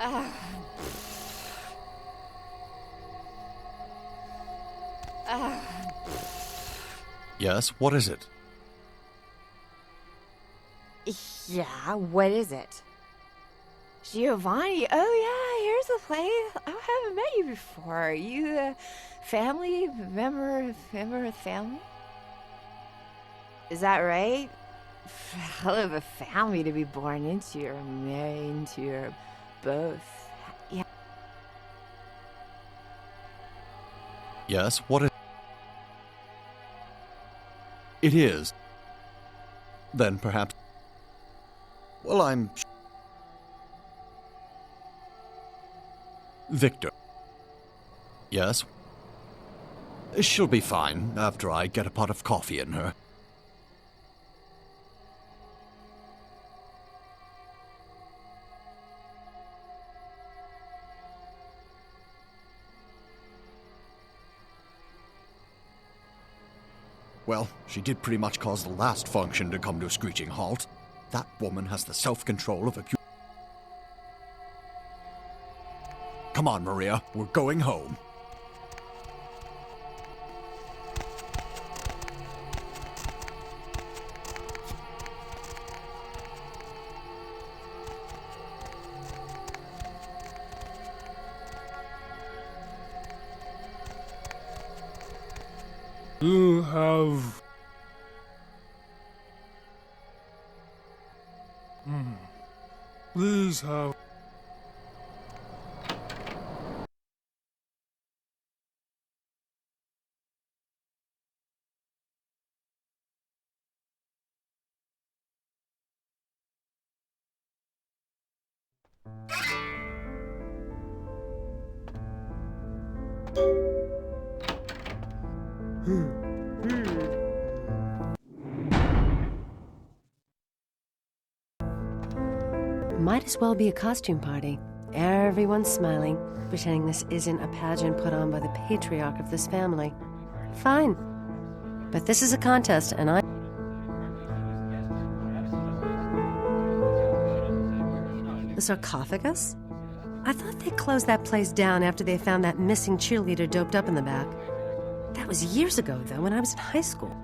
Ah. Ah. Yes, what is it? Yeah, what is it? Giovanni, oh yeah, here's the place. I haven't met you before. You, family? Member of the family? Is that right? Hell of a family to be born into, or married into, or both. Yeah. Yes, what is it? It is. Then perhaps... Well, I'm... Victor. Yes? She'll be fine after I get a pot of coffee in her. Well, she did pretty much cause the last function to come to a screeching halt. That woman has the self-control of a... Come on, Maria, we're going home. You have... Please have... Might as well be a costume party. Everyone's smiling, pretending this isn't a pageant put on by the patriarch of this family. Fine. But this is a contest, and The sarcophagus? I thought they closed that place down after they found that missing cheerleader doped up in the back. That was years ago, though, when I was in high school.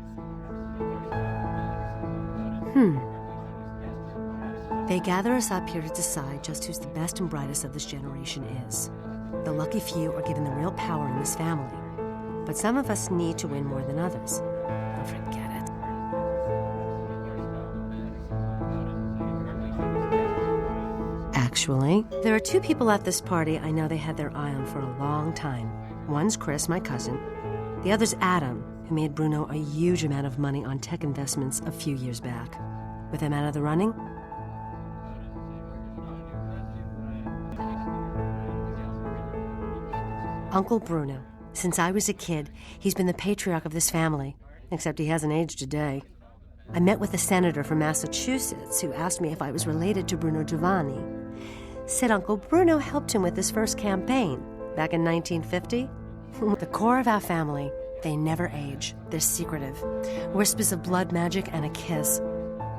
They gather us up here to decide just who's the best and brightest of this generation is. The lucky few are given the real power in this family. But some of us need to win more than others. Forget it. Actually, there are two people at this party I know they had their eye on for a long time. One's Chris, my cousin. The other's Adam, who made Bruno a huge amount of money on tech investments a few years back. With him out of the running, Uncle Bruno. Since I was a kid, he's been the patriarch of this family, except he hasn't aged a day. I met with a senator from Massachusetts who asked me if I was related to Bruno Giovanni. Said Uncle Bruno helped him with his first campaign back in 1950. The core of our family, they never age. They're secretive. Whispers of blood magic and a kiss.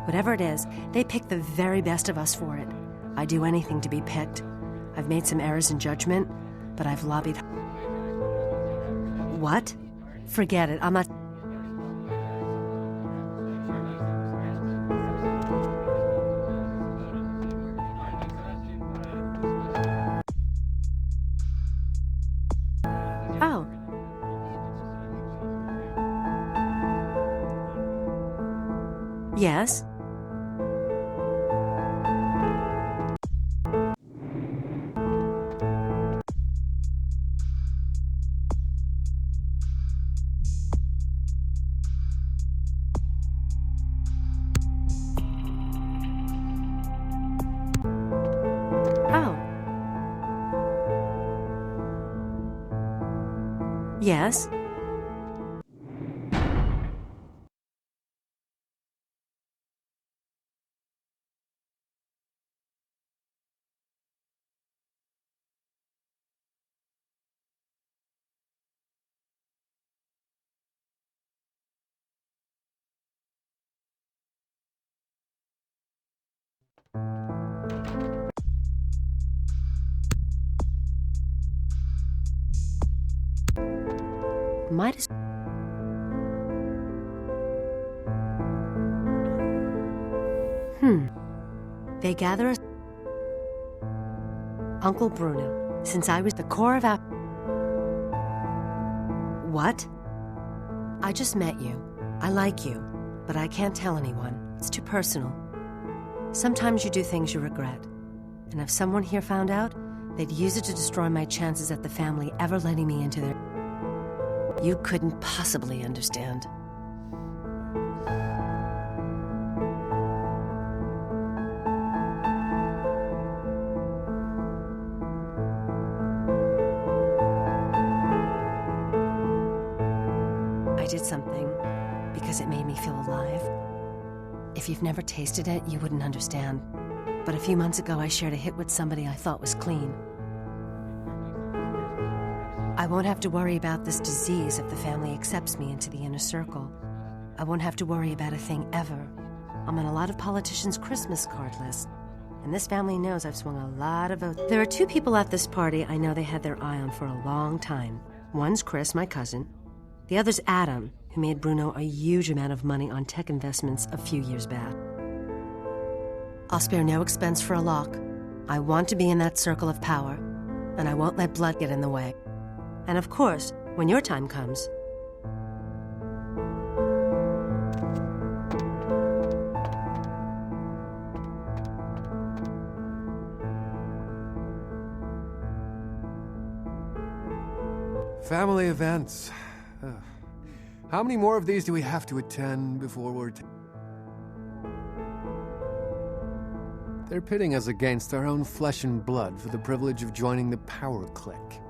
Whatever it is, they pick the very best of us for it. I'd do anything to be picked. I've made some errors in judgment, but I've lobbied. What? Forget it. I'm not... Oh. Yes? Oh. Yes? Might as... They gather us... Uncle Bruno, since I was the core of our... What? I just met you. I like you, but I can't tell anyone. It's too personal. Sometimes you do things you regret. And if someone here found out, they'd use it to destroy my chances at the family ever letting me into their... You couldn't possibly understand. I did something because it made me feel alive. If you've never tasted it, you wouldn't understand. But a few months ago, I shared a hit with somebody I thought was clean. I won't have to worry about this disease if the family accepts me into the inner circle. I won't have to worry about a thing ever. I'm on a lot of politicians' Christmas card lists, and this family knows I've swung a lot of votes. There are two people at this party I know they had their eye on for a long time. One's Chris, my cousin. The other's Adam, who made Bruno a huge amount of money on tech investments a few years back. I'll spare no expense for a lock. I want to be in that circle of power, and I won't let blood get in the way. And of course, when your time comes... Family events. How many more of these do we have to attend before we're... They're pitting us against our own flesh and blood for the privilege of joining the power clique.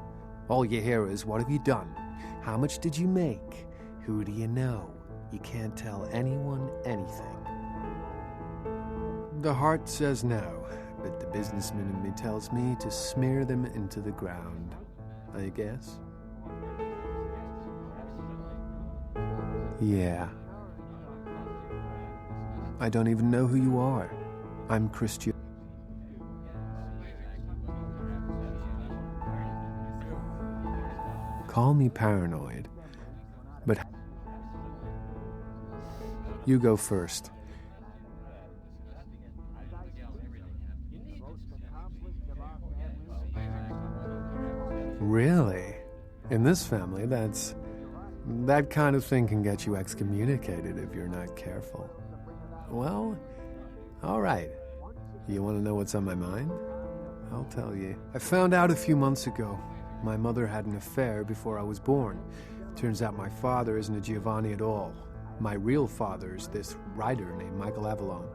All you hear is, what have you done? How much did you make? Who do you know? You can't tell anyone anything. The heart says no, but the businessman in me tells me to smear them into the ground. I guess? Yeah. I don't even know who you are. I'm Christian. Call me paranoid, but you go first. Really? In this family, that kind of thing can get you excommunicated if you're not careful. Well, all right. You want to know what's on my mind? I'll tell you. I found out a few months ago. My mother had an affair before I was born. Turns out my father isn't a Giovanni at all. My real father's this writer named Michael Avalon.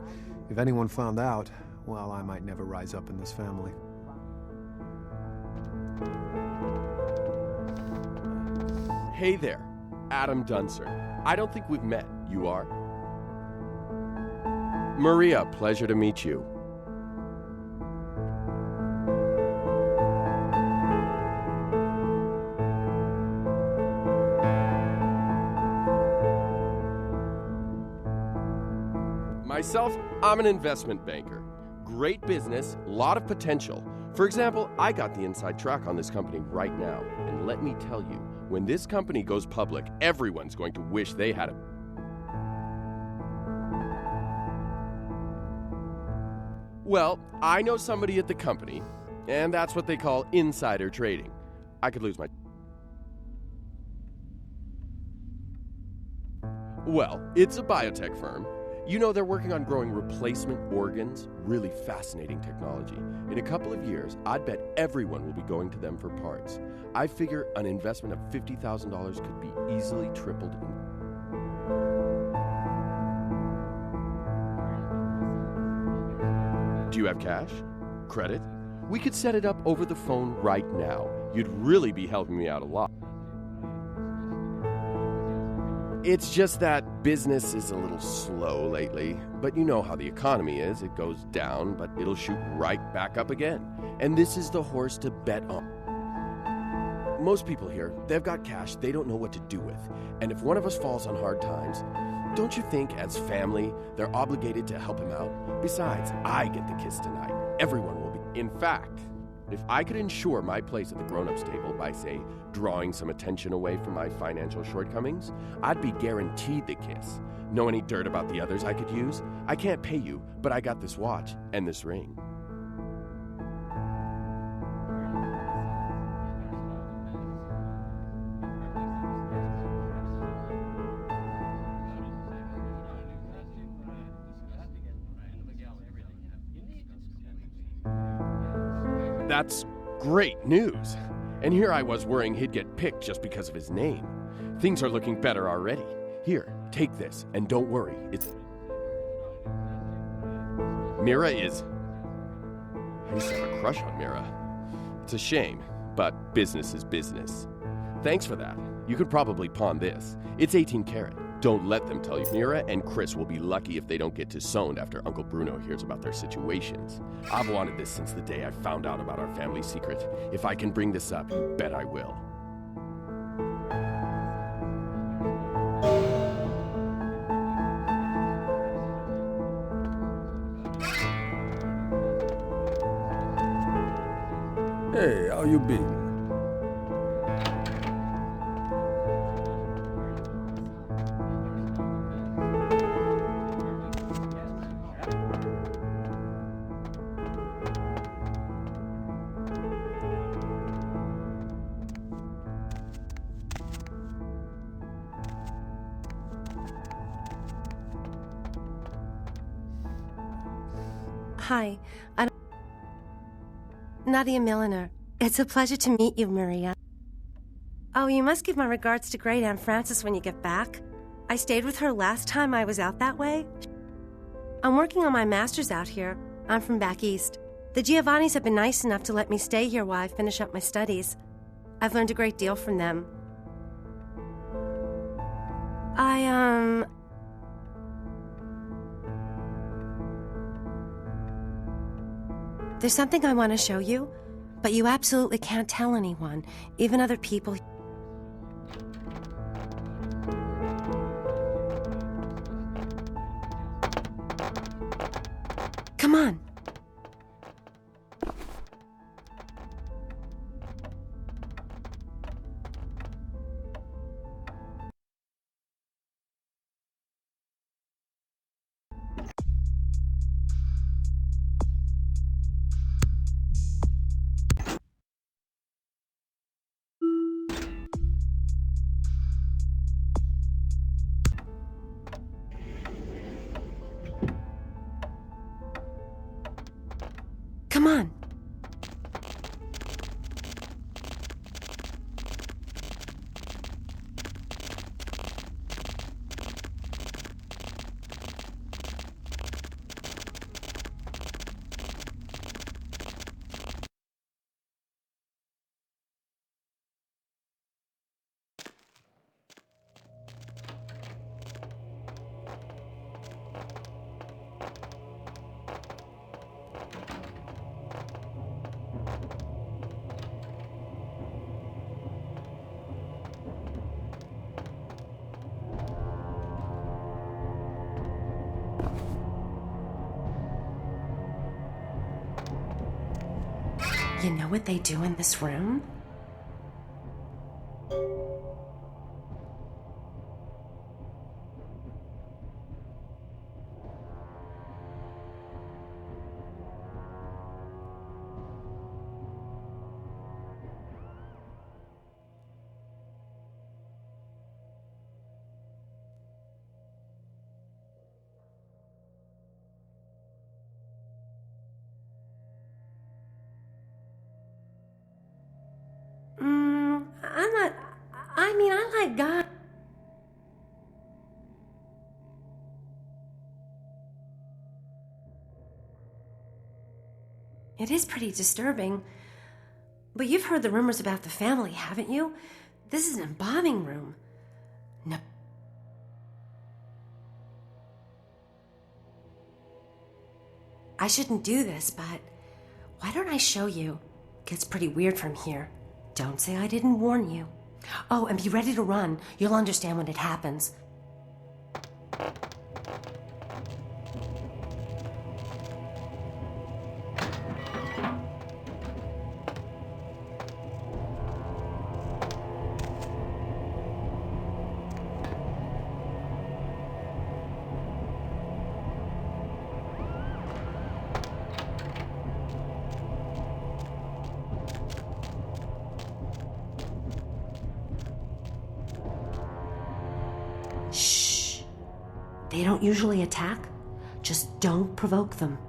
If anyone found out, well, I might never rise up in this family. Hey there, Adam Dunser. I don't think we've met. You are? Maria, pleasure to meet you. Myself, I'm an investment banker. Great business, lot of potential. For example, I got the inside track on this company right now. And let me tell you, when this company goes public, everyone's going to wish they had it. Well, I know somebody at the company, and that's what they call insider trading. I could lose my... Well, it's a biotech firm. You know, they're working on growing replacement organs. Really fascinating technology. In a couple of years, I'd bet everyone will be going to them for parts. I figure an investment of $50,000 could be easily tripled. Do you have cash? Credit? We could set it up over the phone right now. You'd really be helping me out a lot. It's just that business is a little slow lately, but you know how the economy is. It goes down, but it'll shoot right back up again. And this is the horse to bet on. Most people here, they've got cash they don't know what to do with. And if one of us falls on hard times, don't you think as family, they're obligated to help him out? Besides, I get the kiss tonight. Everyone will be. In fact, If I could ensure my place at the grown-ups table by, say, drawing some attention away from my financial shortcomings, I'd be guaranteed the kiss. Know any dirt about the others I could use? I can't pay you, but I got this watch and this ring. That's great news. And here I was worrying he'd get picked just because of his name. Things are looking better already. Here, take this, and don't worry, it's... Mira is... I used to have a crush on Mira. It's a shame, but business is business. Thanks for that. You could probably pawn this. It's 18 karat. Don't let them tell you. Mira and Chris will be lucky if they don't get disowned after Uncle Bruno hears about their situations. I've wanted this since the day I found out about our family secret. If I can bring this up, you bet I will. Hey, how you been? Hi, I'm Nadia Milliner. It's a pleasure to meet you, Maria. Oh, you must give my regards to Great Aunt Frances when you get back. I stayed with her last time I was out that way. I'm working on my master's out here. I'm from back east. The Giovannis have been nice enough to let me stay here while I finish up my studies. I've learned a great deal from them. There's something I want to show you, but you absolutely can't tell anyone, even other people. Come on. Come on. You know what they do in this room? I like God. It is pretty disturbing. But you've heard the rumors about the family, haven't you? This is an embalming room. No. I shouldn't do this, but why don't I show you? Gets pretty weird from here. Don't say I didn't warn you. Oh, and be ready to run. You'll understand when it happens. They don't usually attack. Just don't provoke them.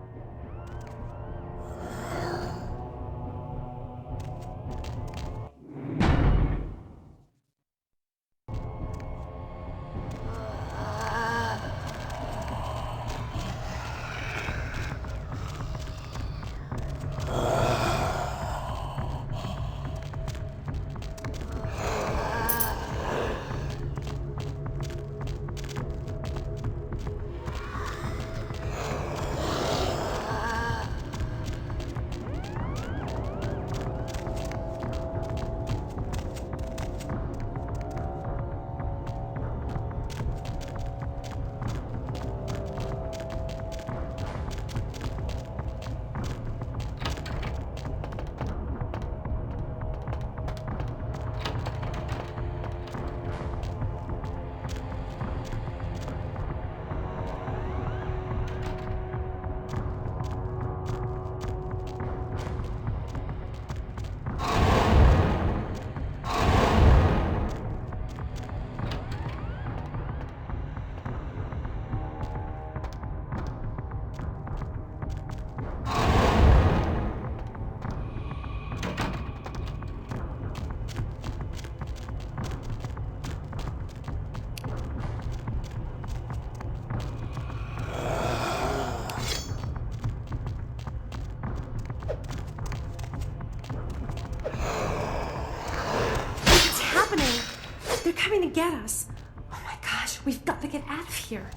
They're coming to get us. Oh my gosh, we've got to get out of here.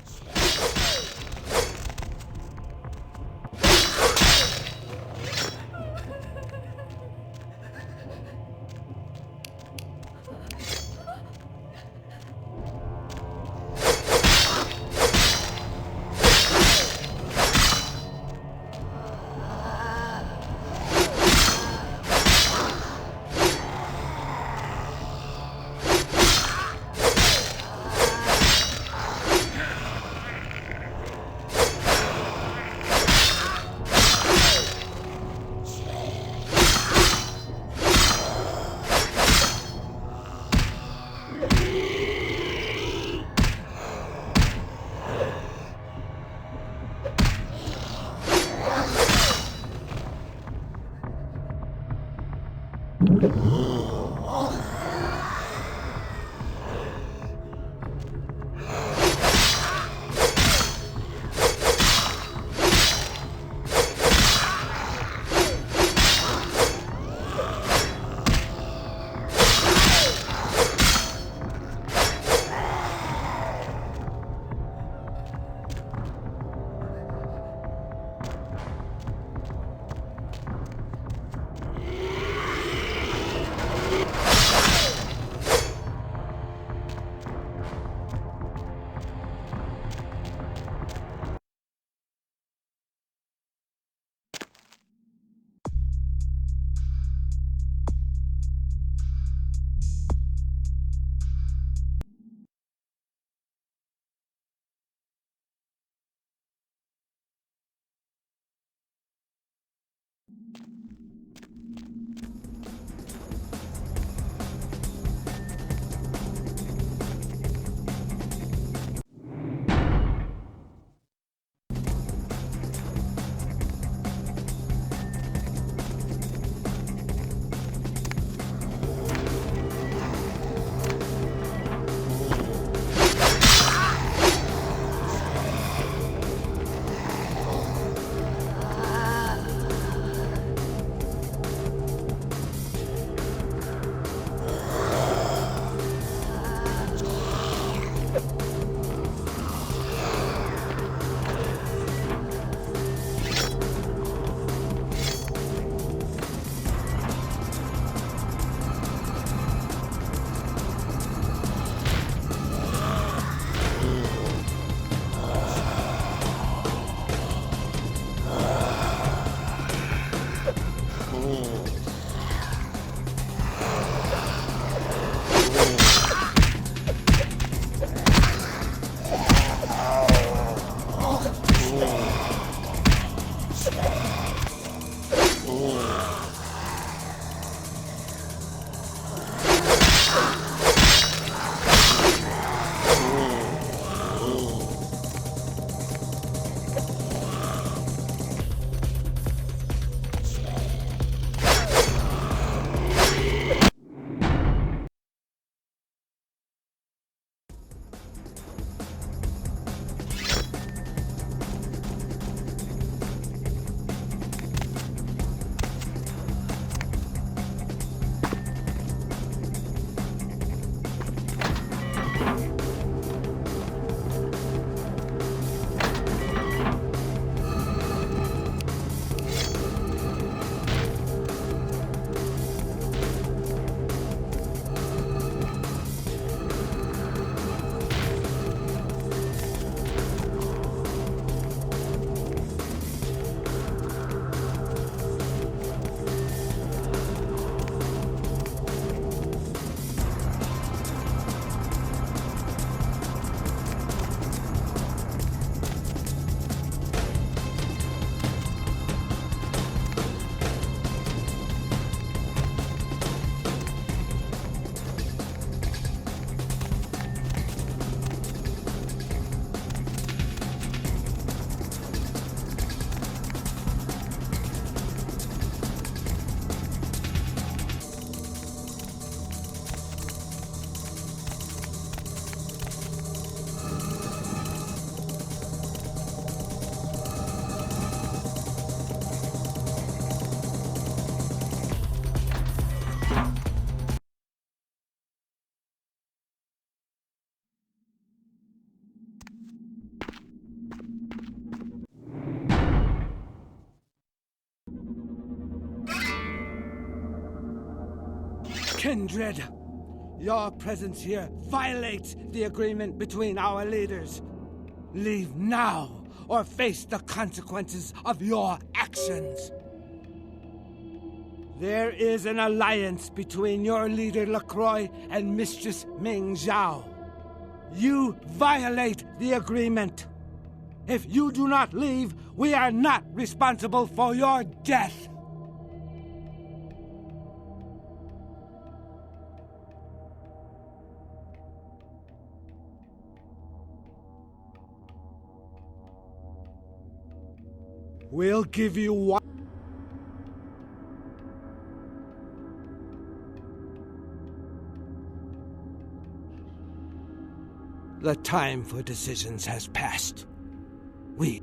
Kindred, your presence here violates the agreement between our leaders. Leave now, or face the consequences of your actions. There is an alliance between your leader LaCroix and Mistress Ming Zhao. You violate the agreement. If you do not leave, we are not responsible for your death. We'll give you one. The time for decisions has passed. We...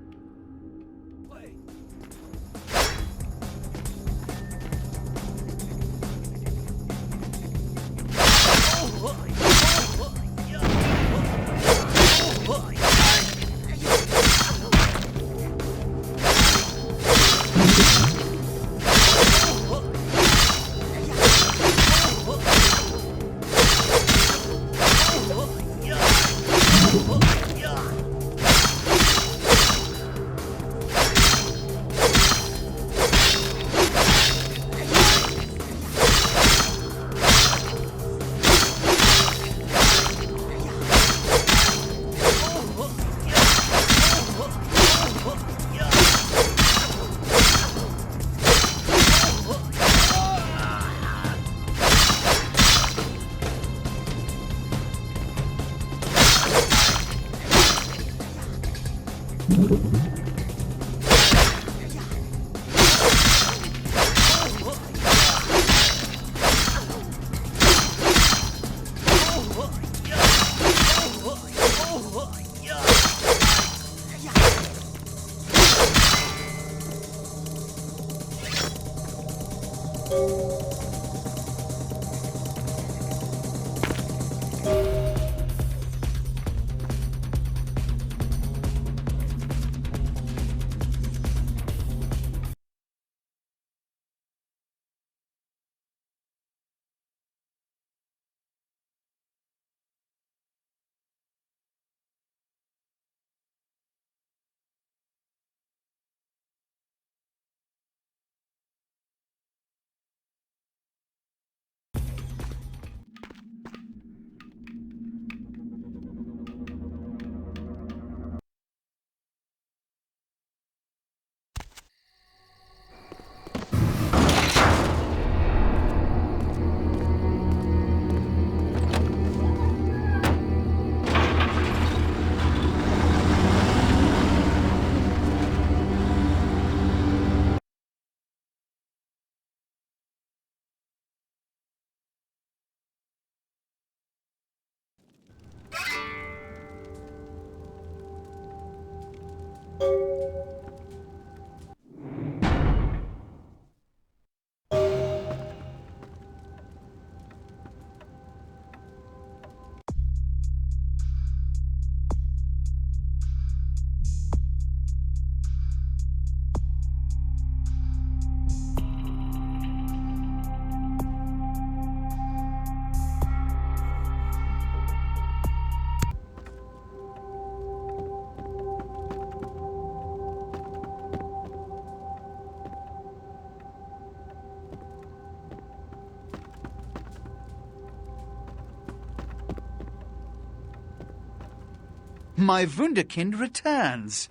My Wunderkind returns.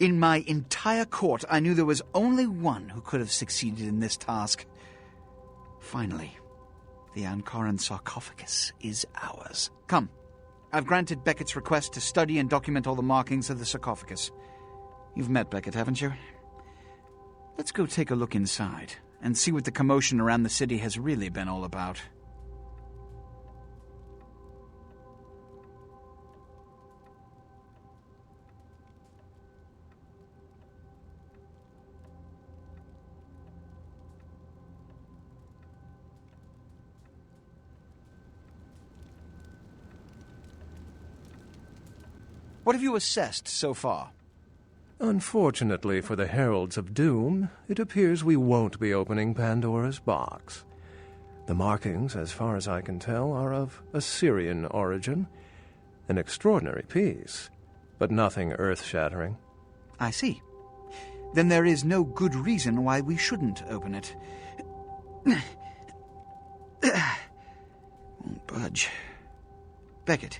In my entire court, I knew there was only one who could have succeeded in this task. Finally, the Ankaran sarcophagus is ours. Come, I've granted Beckett's request to study and document all the markings of the sarcophagus. You've met Beckett, haven't you? Let's go take a look inside and see what the commotion around the city has really been all about. What have you assessed so far? Unfortunately for the Heralds of Doom, it appears we won't be opening Pandora's box. The markings, as far as I can tell, are of Assyrian origin. An extraordinary piece, but nothing earth-shattering. I see. Then there is no good reason why we shouldn't open it. Won't budge. Beckett,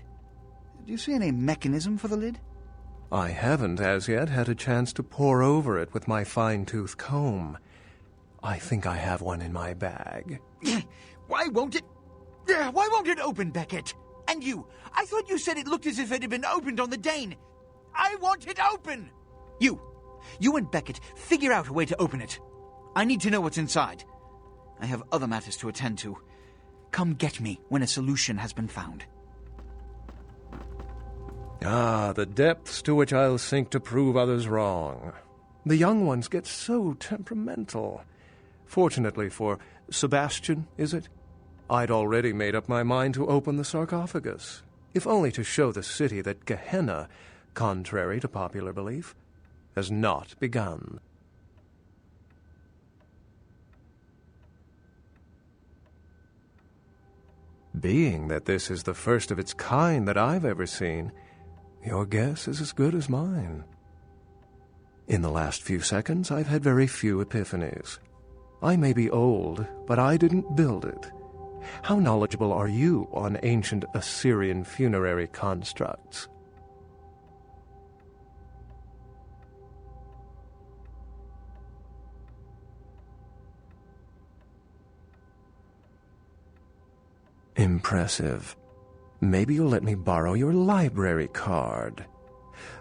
do you see any mechanism for the lid? I haven't as yet had a chance to pore over it with my fine-tooth comb. I think I have one in my bag. Why won't it open, Beckett? And you, I thought you said it looked as if it had been opened on the Dane. I want it open! You and Beckett, figure out a way to open it. I need to know what's inside. I have other matters to attend to. Come get me when a solution has been found. Ah, the depths to which I'll sink to prove others wrong. The young ones get so temperamental. Fortunately for Sebastian, is it? I'd already made up my mind to open the sarcophagus, if only to show the city that Gehenna, contrary to popular belief, has not begun. Being that this is the first of its kind that I've ever seen, your guess is as good as mine. In the last few seconds, I've had very few epiphanies. I may be old, but I didn't build it. How knowledgeable are you on ancient Assyrian funerary constructs? Impressive. Maybe you'll let me borrow your library card.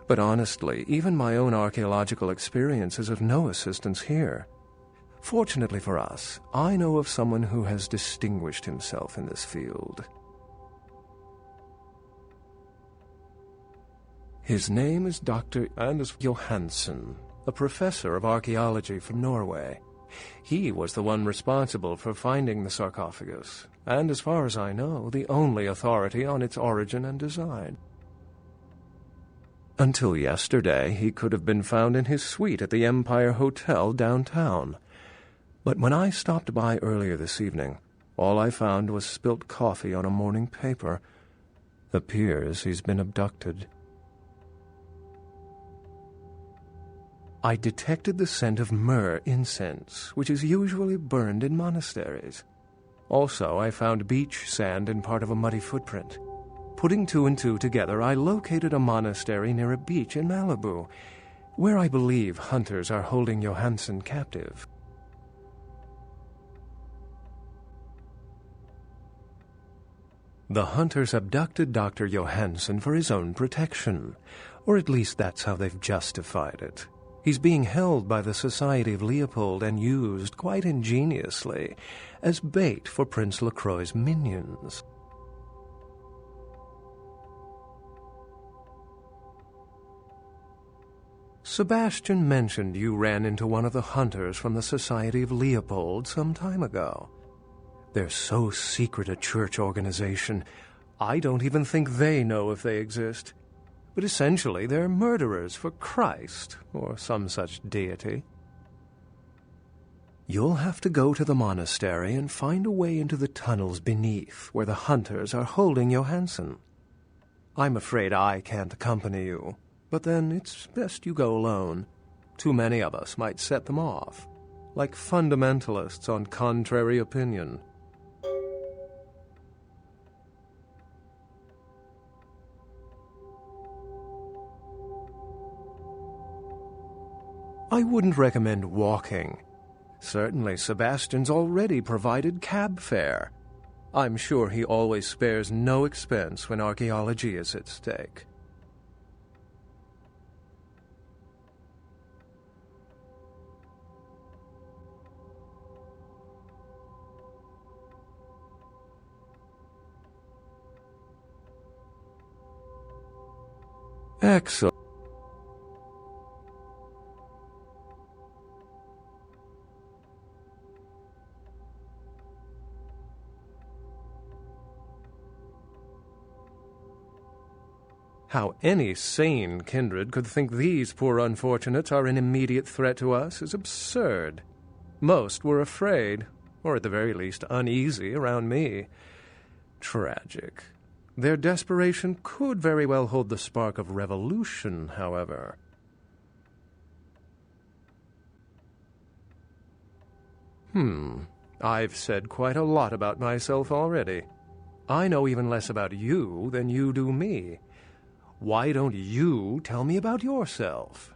But honestly, even my own archaeological experience is of no assistance here. Fortunately for us, I know of someone who has distinguished himself in this field. His name is Dr. Anders Johansen, a professor of archaeology from Norway. He was the one responsible for finding the sarcophagus, and as far as I know, the only authority on its origin and design. Until yesterday, he could have been found in his suite at the Empire Hotel downtown. But when I stopped by earlier this evening, all I found was spilt coffee on a morning paper. Appears he's been abducted. I detected the scent of myrrh incense, which is usually burned in monasteries. Also, I found beach sand in part of a muddy footprint. Putting two and two together, I located a monastery near a beach in Malibu, where I believe hunters are holding Johansen captive. The hunters abducted Dr. Johansen for his own protection, or at least that's how they've justified it. He's being held by the Society of Leopold and used, quite ingeniously, as bait for Prince Lacroix's minions. Sebastian mentioned you ran into one of the hunters from the Society of Leopold some time ago. They're so secret a church organization, I don't even think they know if they exist. But essentially, they're murderers for Christ, or some such deity. You'll have to go to the monastery and find a way into the tunnels beneath, where the hunters are holding Johansen. I'm afraid I can't accompany you, but then it's best you go alone. Too many of us might set them off, like fundamentalists on contrary opinion. I wouldn't recommend walking. Certainly, Sebastian's already provided cab fare. I'm sure he always spares no expense when archaeology is at stake. Excellent. How any sane kindred could think these poor unfortunates are an immediate threat to us is absurd. Most were afraid, or at the very least uneasy around me. Tragic. Their desperation could very well hold the spark of revolution, however. I've said quite a lot about myself already. I know even less about you than you do me. Why don't you tell me about yourself?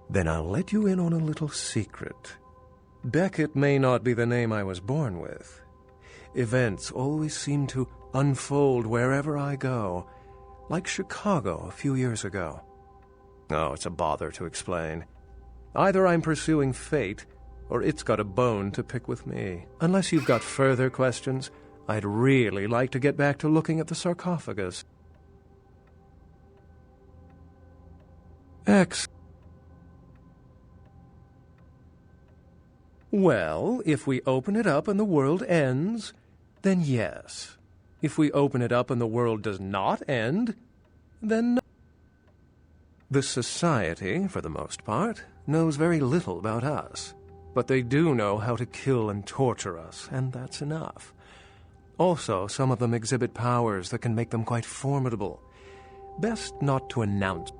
Then I'll let you in on a little secret. Beckett may not be the name I was born with. Events always seem to unfold wherever I go, like Chicago a few years ago. Oh, it's a bother to explain. Either I'm pursuing fate, or it's got a bone to pick with me. Unless you've got further questions, I'd really like to get back to looking at the sarcophagus. Well, if we open it up and the world ends, then yes. If we open it up and the world does not end, then no. The Society, for the most part, knows very little about us. But they do know how to kill and torture us, and that's enough. Also, some of them exhibit powers that can make them quite formidable. Best not to announce.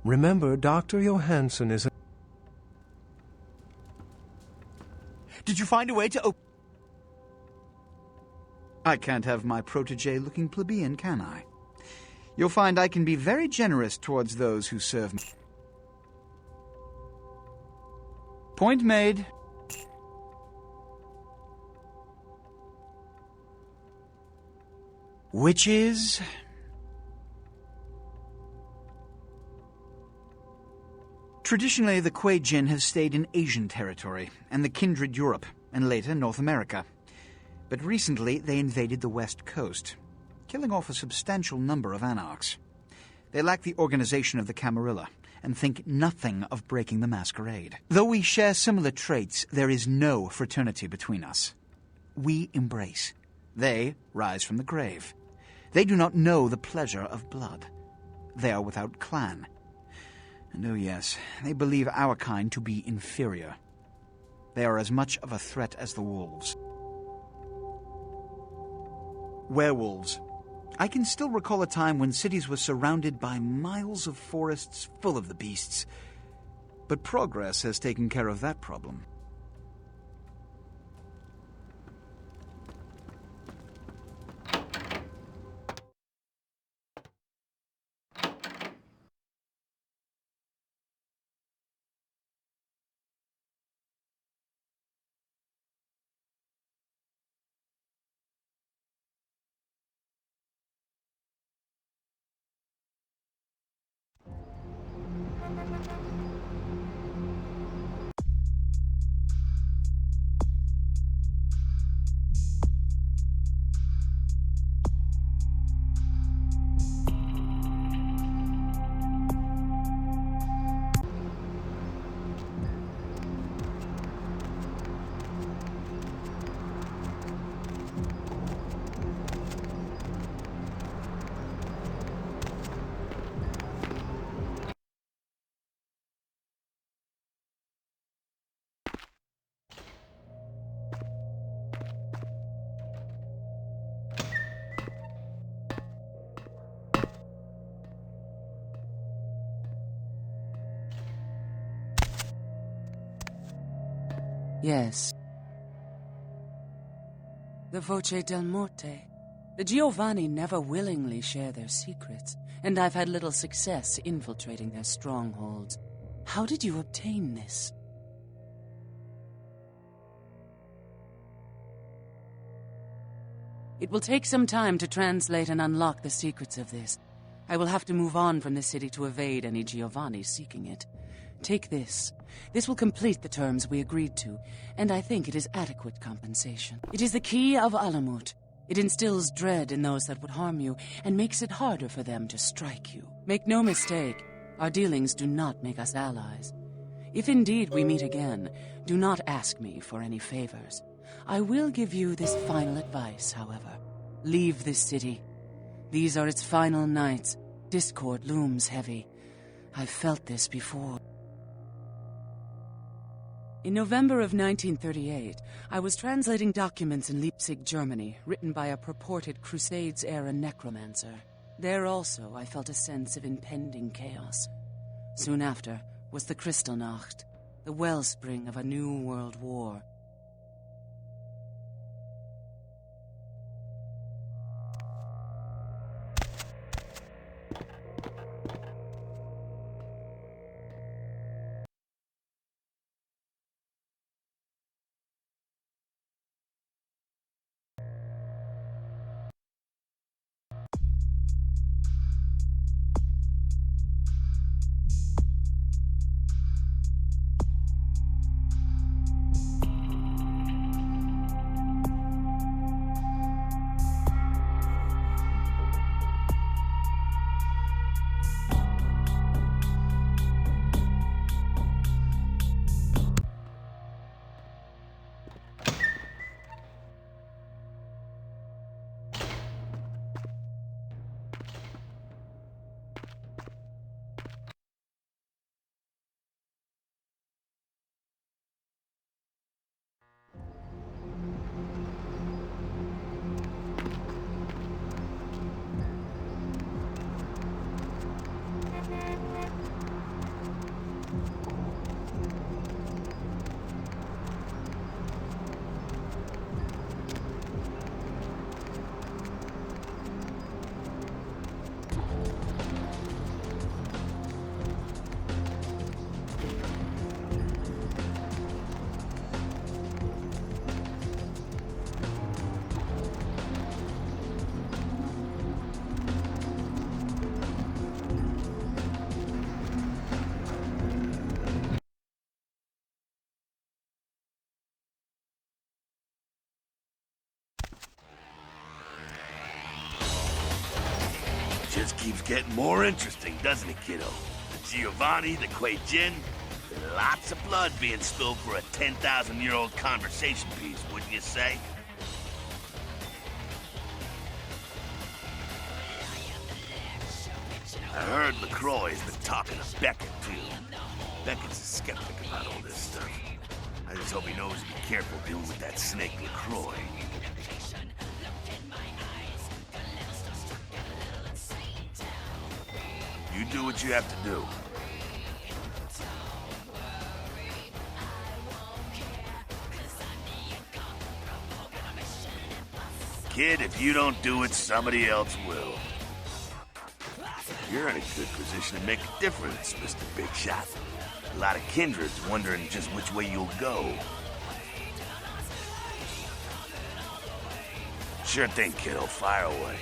Remember, Dr. Johansson is a... Did you find a way to open... I can't have my protege looking plebeian, can I? You'll find I can be very generous towards those who serve me. Point made. Which is... Traditionally, the Kuei Jin have stayed in Asian territory, and the kindred Europe, and later North America. But recently, they invaded the West Coast, killing off a substantial number of anarchs. They lack the organization of the Camarilla, and think nothing of breaking the masquerade. Though we share similar traits, there is no fraternity between us. We embrace. They rise from the grave. They do not know the pleasure of blood. They are without clan. And oh yes, they believe our kind to be inferior. They are as much of a threat as the wolves. Werewolves. I can still recall a time when cities were surrounded by miles of forests full of the beasts. But progress has taken care of that problem. Yes. The Voce del Morte. The Giovanni never willingly share their secrets, and I've had little success infiltrating their strongholds. How did you obtain this? It will take some time to translate and unlock the secrets of this. I will have to move on from the city to evade any Giovanni seeking it. Take this. This will complete the terms we agreed to, and I think it is adequate compensation. It is the key of Alamut. It instills dread in those that would harm you, and makes it harder for them to strike you. Make no mistake, our dealings do not make us allies. If indeed we meet again, do not ask me for any favors. I will give you this final advice, however. Leave this city. These are its final nights. Discord looms heavy. I've felt this before. In November of 1938, I was translating documents in Leipzig, Germany, written by a purported Crusades-era necromancer. There also, I felt a sense of impending chaos. Soon after was the Kristallnacht, the wellspring of a new world war. Just keeps getting more interesting, doesn't it, kiddo? The Giovanni, the Kuei Jin, lots of blood being spilled for a 10,000-year-old conversation piece, wouldn't you say? I heard LaCroix has been talking to Beckett, too. Beckett's a skeptic about all this stuff. I just hope he knows to be careful dealing with that snake LaCroix. You do what you have to do. Kid, if you don't do it, somebody else will. You're in a good position to make a difference, Mr. Big Shot. A lot of kindreds wondering just which way you'll go. Sure thing, kiddo. Fire away.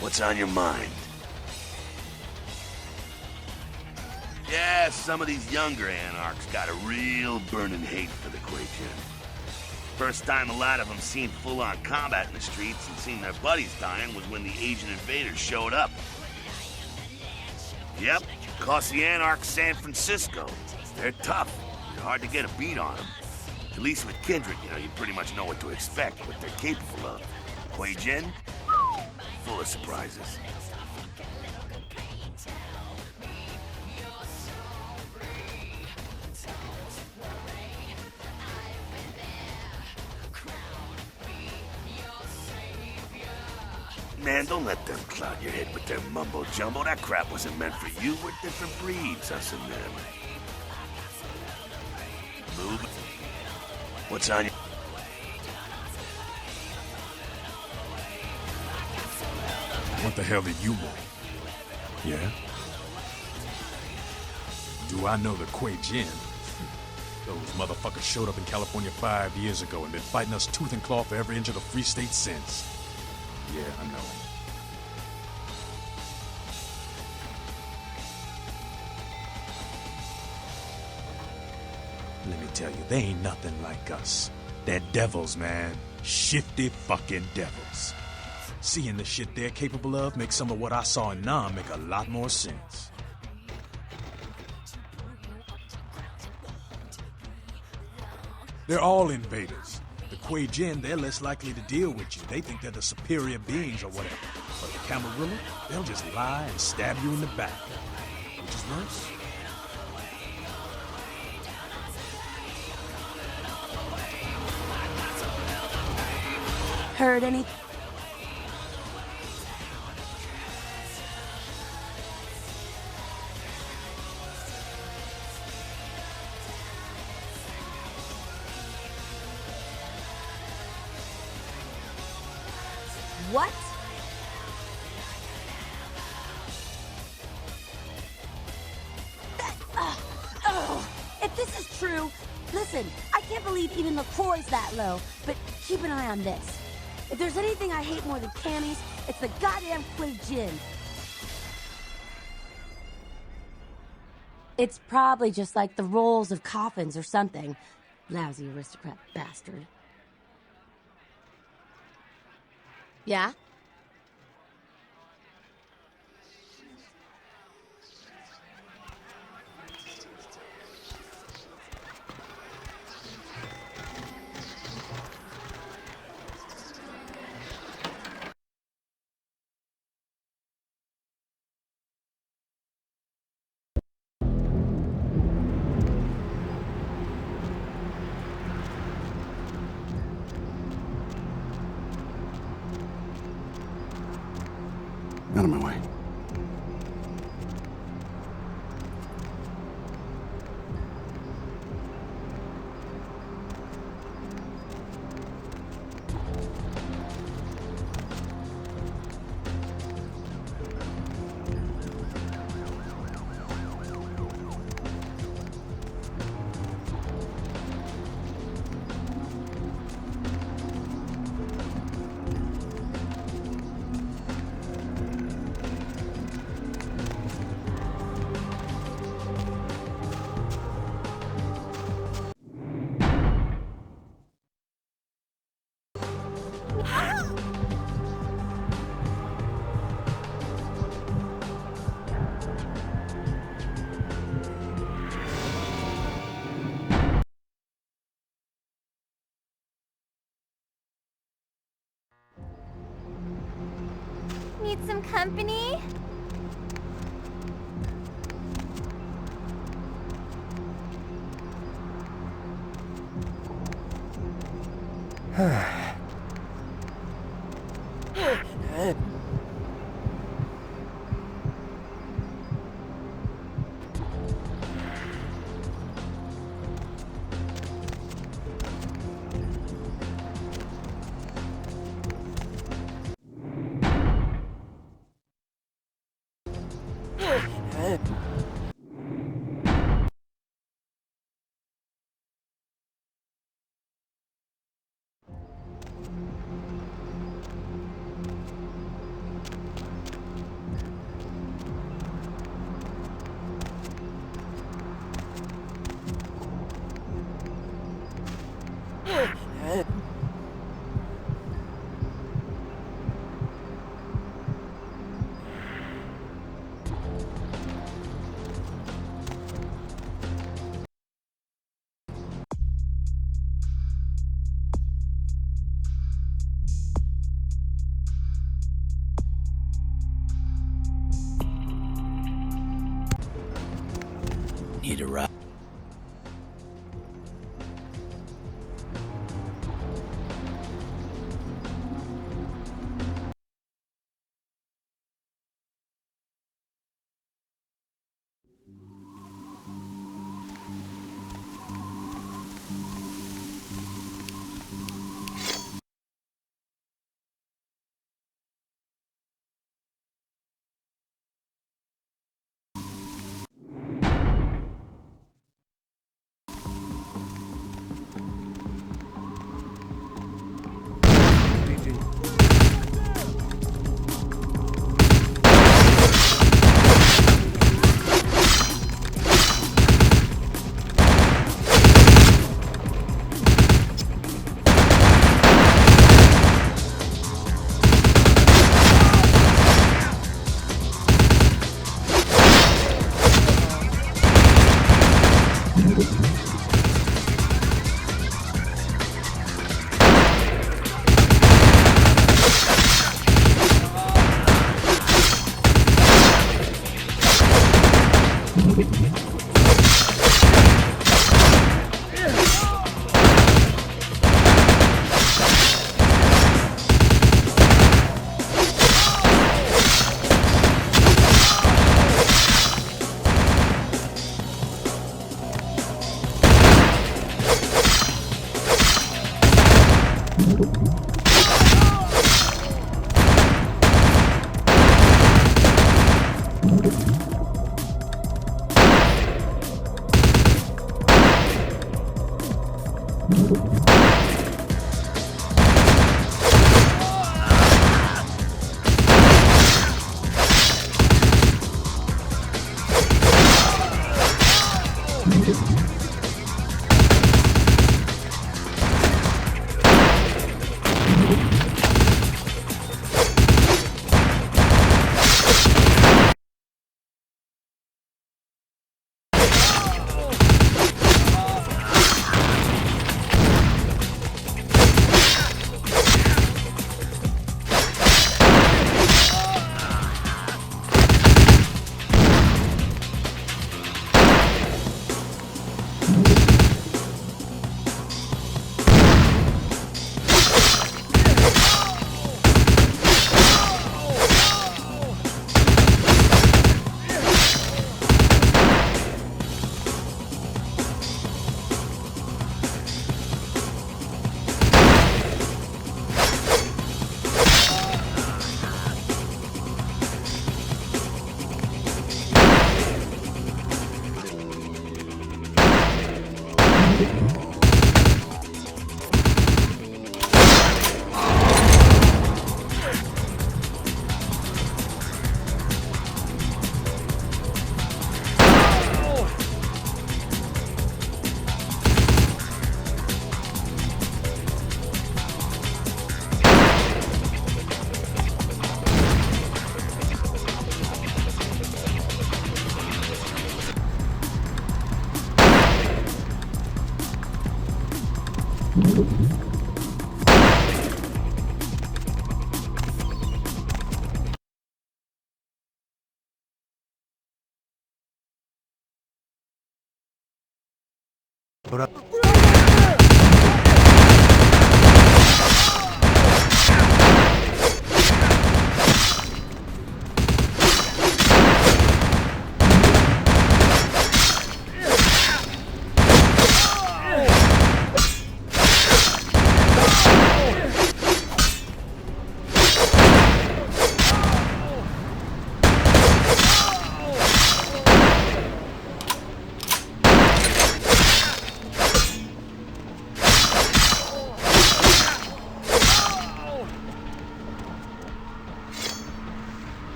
What's on your mind? Yeah, some of these younger anarchs got a real burning hate for the Kuei Jin. First time a lot of them seen full-on combat in the streets and seen their buddies dying was when the Asian invaders showed up. Yep, cost the anarchs San Francisco. They're tough. It's hard to get a beat on them. At least with Kindred, you pretty much know what to expect, what they're capable of. Kuei Jin? Full of surprises. Man, don't let them cloud your head with their mumbo-jumbo. That crap wasn't meant for you. We're different breeds, us and them. Move. What's on your... What the hell did you want? Yeah? Do I know the Kuei Jin? Those motherfuckers showed up in California 5 years ago and been fighting us tooth and claw for every inch of the Free State since. Yeah, I know. Let me tell you, they ain't nothing like us. They're devils, man. Shifty fucking devils. Seeing the shit they're capable of makes some of what I saw in Nam make a lot more sense. They're all invaders. The Kuei Jin, they're less likely to deal with you. They think they're the superior beings or whatever. But the Camarilla, they'll just lie and stab you in the back. Which is worse. Heard any? What? If this is true, listen, I can't believe even LaCroix's that low, but keep an eye on this. If there's anything I hate more than camis, it's the goddamn Kuei Jin. It's probably just like the rolls of coffins or something. Lousy aristocrat bastard. Yeah? Out of my way. Need some company? Need a ride?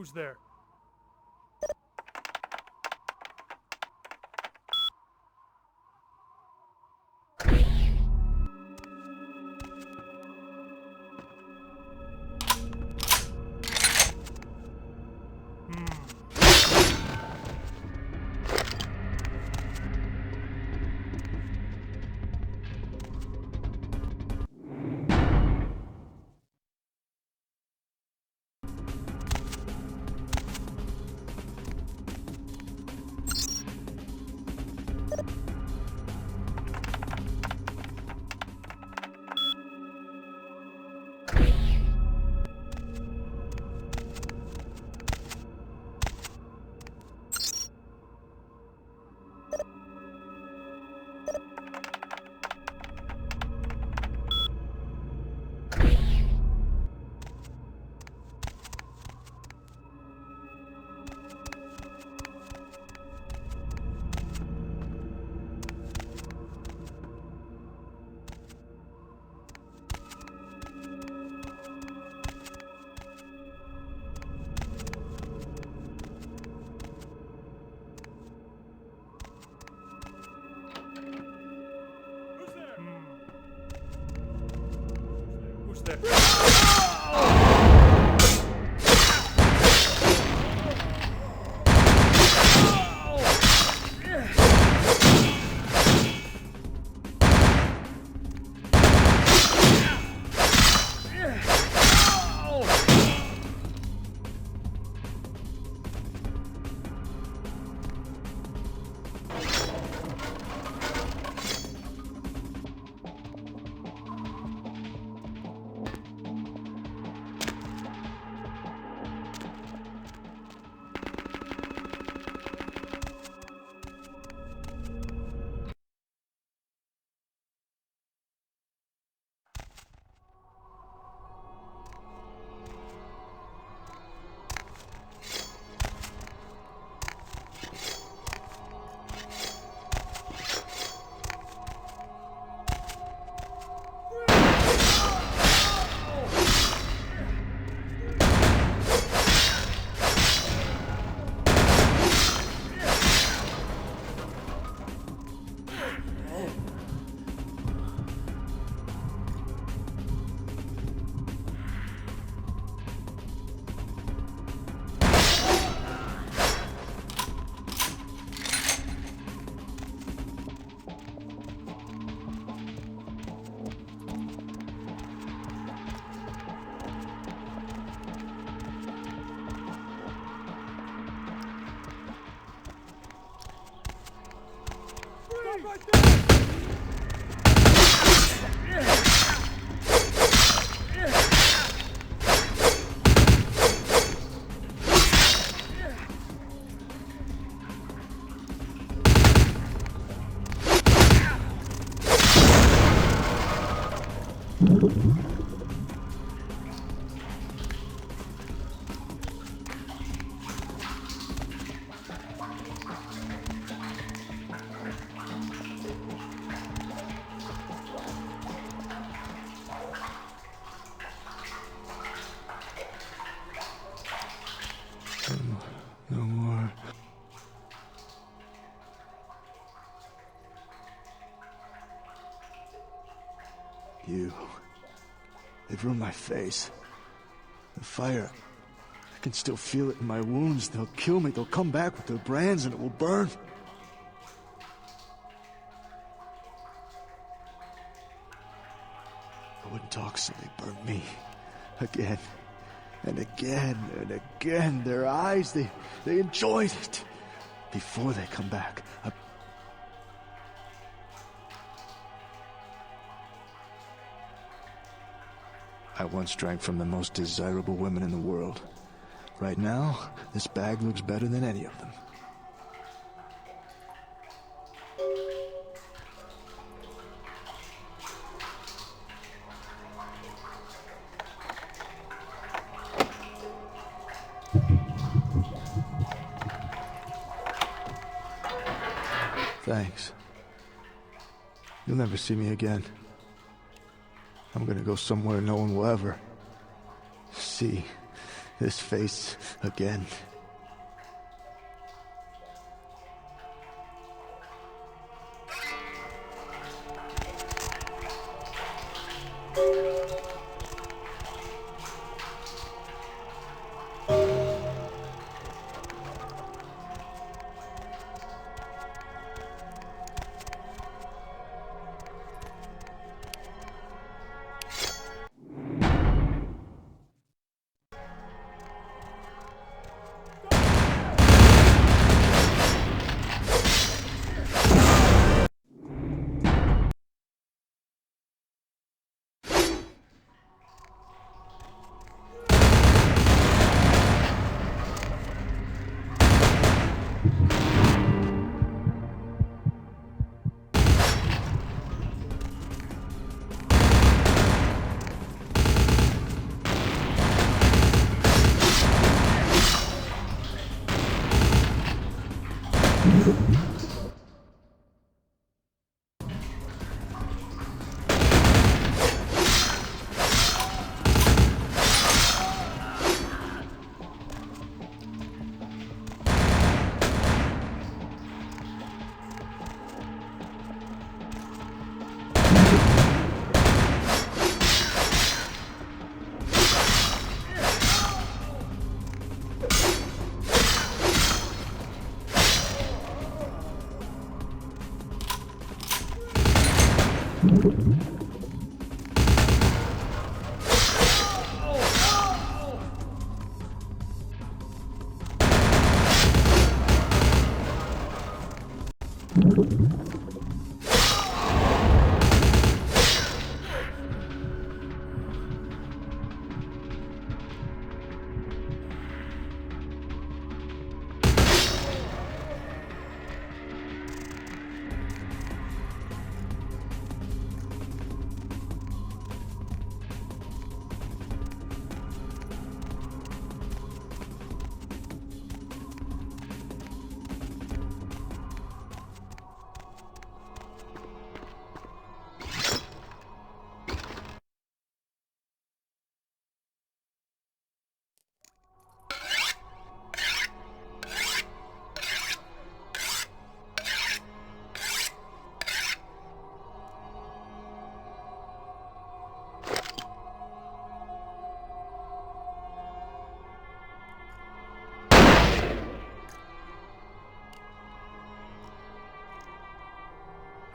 Who's there? No more. They've ruined my face. The fire, I can still feel it in my wounds. They'll kill me. They'll come back with their brands and it will burn. I wouldn't talk, so they burned me. Again. And again and again. Their eyes, they enjoyed it. Before they come back. I once drank from the most desirable women in the world. Right now, this bag looks better than any of them. Thanks. You'll never see me again. I'm gonna go somewhere no one will ever see this face again.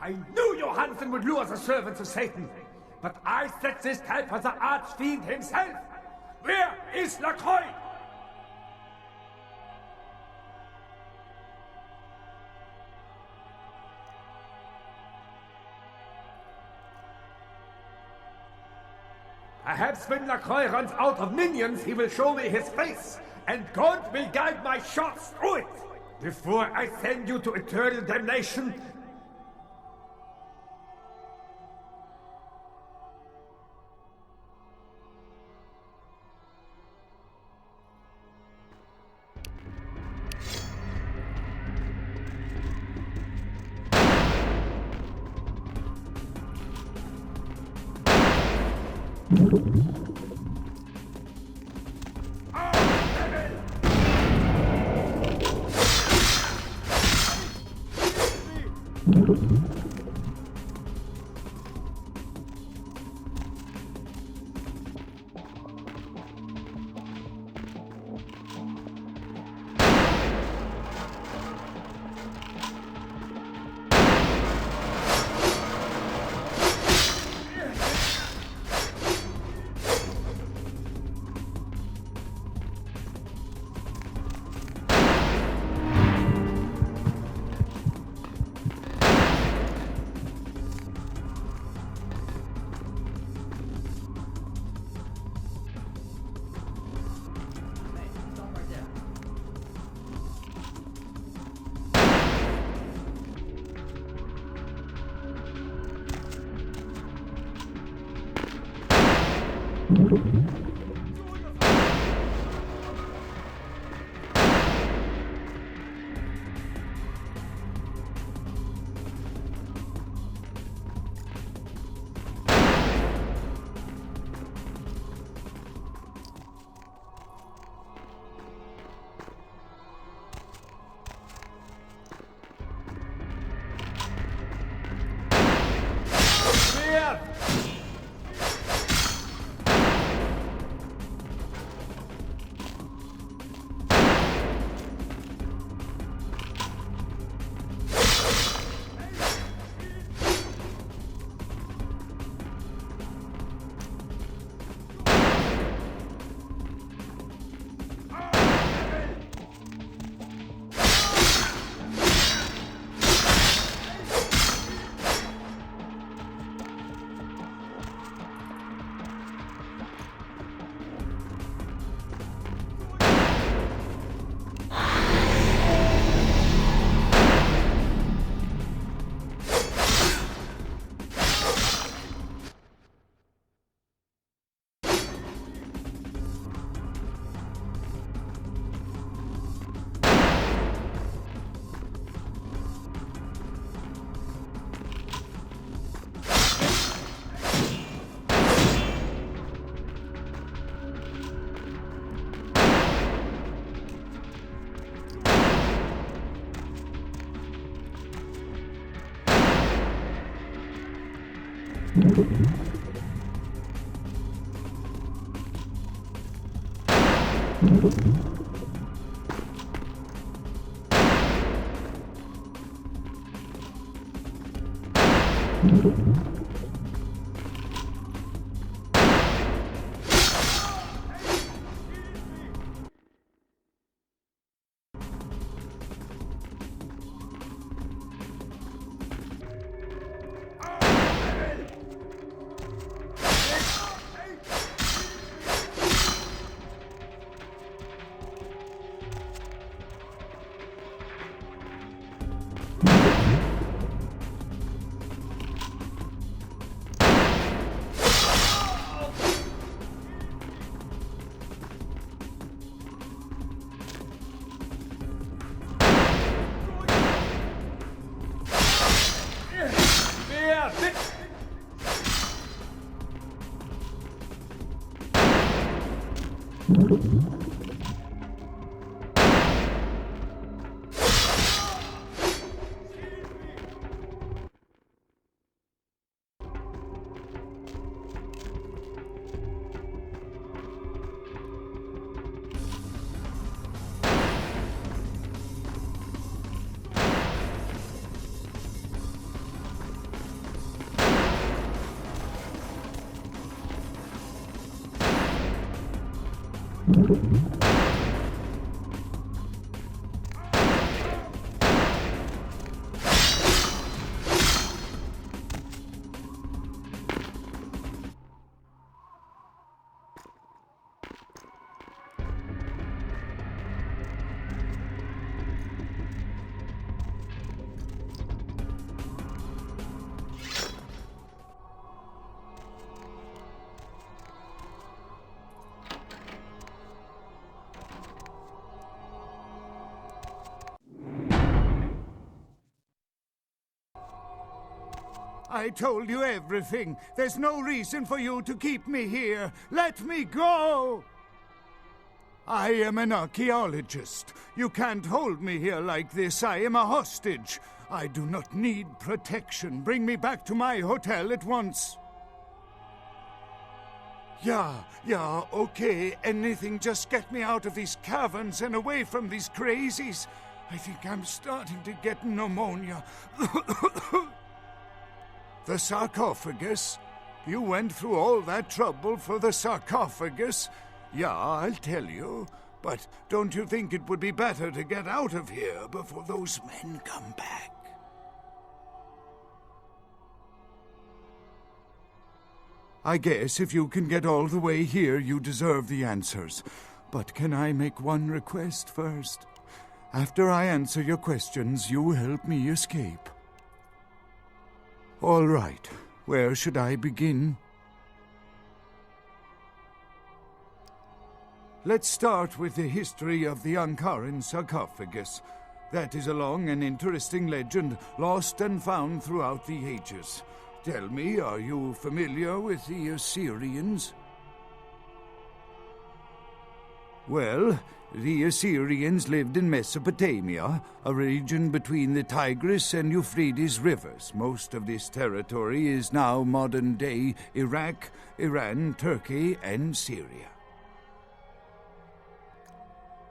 I knew Johansen would lure the servants of Satan, but I set this trap for the archfiend himself. Where is Lacroix? Perhaps when Lacroix runs out of minions, he will show me his face, and God will guide my shots through it. Before I send you to eternal damnation, here, bitch! I told you everything. There's no reason for you to keep me here. Let me go! I am an archaeologist. You can't hold me here like this. I am a hostage. I do not need protection. Bring me back to my hotel at once. Yeah, okay. Anything, just get me out of these caverns and away from these crazies. I think I'm starting to get pneumonia. The sarcophagus? You went through all that trouble for the sarcophagus? Yeah, I'll tell you. But don't you think it would be better to get out of here before those men come back? I guess if you can get all the way here, you deserve the answers. But can I make one request first? After I answer your questions, you help me escape. All right. Where should I begin? Let's start with the history of the Ankaran sarcophagus. That is a long and interesting legend, lost and found throughout the ages. Tell me, are you familiar with the Assyrians? Well, the Assyrians lived in Mesopotamia, a region between the Tigris and Euphrates rivers. Most of this territory is now modern-day Iraq, Iran, Turkey, and Syria.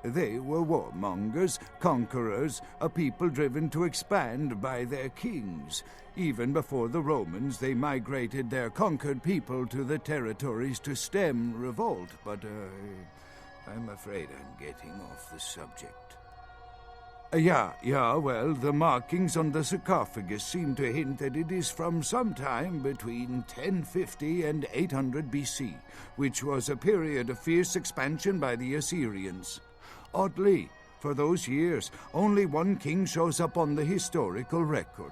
They were warmongers, conquerors, a people driven to expand by their kings. Even before the Romans, they migrated their conquered people to the territories to stem revolt, but I'm afraid I'm getting off the subject. Well, the markings on the sarcophagus seem to hint that it is from sometime between 1050 and 800 BC, which was a period of fierce expansion by the Assyrians. Oddly, for those years, only one king shows up on the historical record.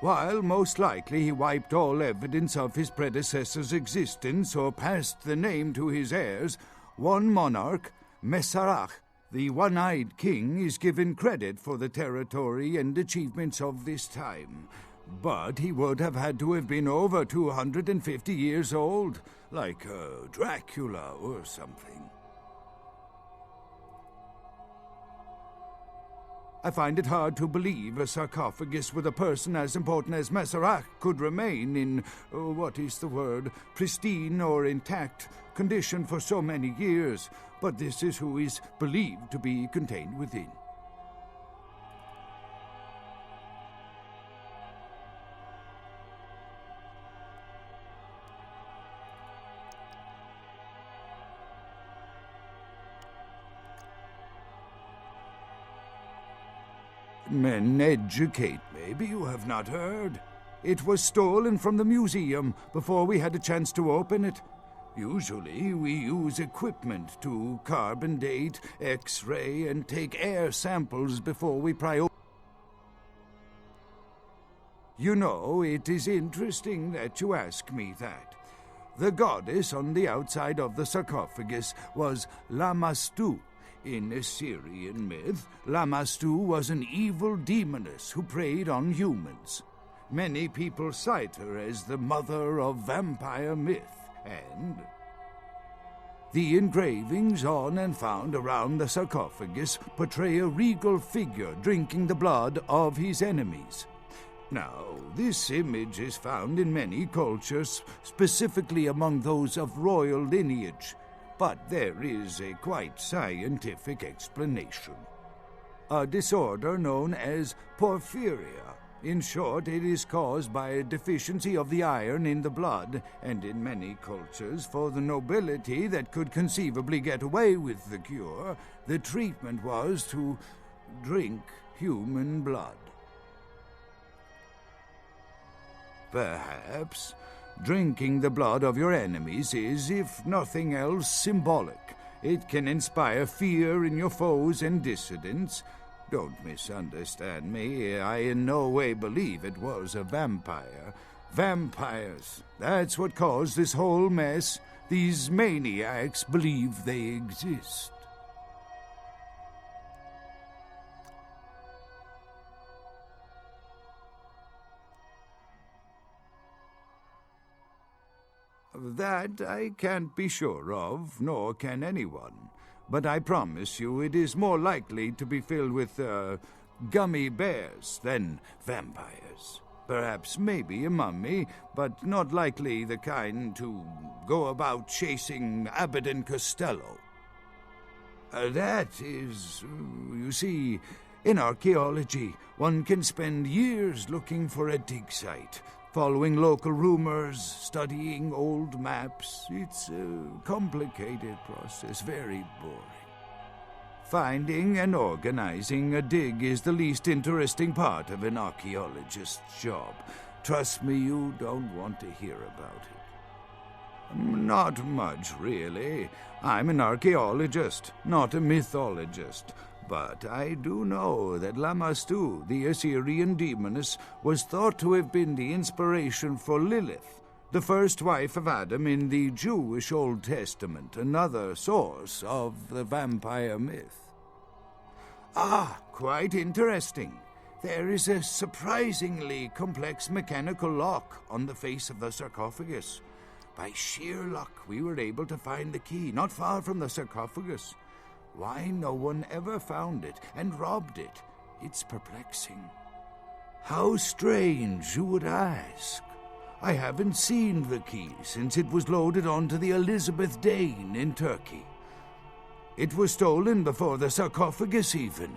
While most likely he wiped all evidence of his predecessor's existence or passed the name to his heirs, one monarch, Mesarach, the one-eyed king, is given credit for the territory and achievements of this time. But he would have had to have been over 250 years old, like Dracula or something. I find it hard to believe a sarcophagus with a person as important as Mesarach could remain in, pristine or intact condition for so many years, but this is who is believed to be contained within. Men educate, maybe you have not heard. It was stolen from the museum before we had a chance to open it. Usually we use equipment to carbon date, X-ray, and take air samples before we pry open. You know, it is interesting that you ask me that. The goddess on the outside of the sarcophagus was Lamastu. In Assyrian myth, Lamastu was an evil demoness who preyed on humans. Many people cite her as the mother of vampire myth, and the engravings on and found around the sarcophagus portray a regal figure drinking the blood of his enemies. Now, this image is found in many cultures, specifically among those of royal lineage, but there is a quite scientific explanation. A disorder known as porphyria. In short, it is caused by a deficiency of the iron in the blood, and in many cultures, for the nobility that could conceivably get away with the cure, the treatment was to drink human blood. Perhaps drinking the blood of your enemies is, if nothing else, symbolic. It can inspire fear in your foes and dissidents. Don't misunderstand me. I in no way believe it was a vampire. Vampires, that's what caused this whole mess. These maniacs believe they exist. That I can't be sure of, nor can anyone. But I promise you it is more likely to be filled with, gummy bears than vampires. Perhaps maybe a mummy, but not likely the kind to go about chasing Abbott and Costello. That is, you see, in archaeology, one can spend years looking for a dig site, following local rumors, studying old maps. It's a complicated process, very boring. Finding and organizing a dig is the least interesting part of an archaeologist's job. Trust me, you don't want to hear about it. Not much, really. I'm an archaeologist, not a mythologist. But I do know that Lamashtu, the Assyrian demoness, was thought to have been the inspiration for Lilith, the first wife of Adam in the Jewish Old Testament, another source of the vampire myth. Ah, quite interesting. There is a surprisingly complex mechanical lock on the face of the sarcophagus. By sheer luck, we were able to find the key not far from the sarcophagus. Why no one ever found it and robbed it? It's perplexing. How strange, you would ask. I haven't seen the key since it was loaded onto the Elizabeth Dane in Turkey. It was stolen before the sarcophagus even.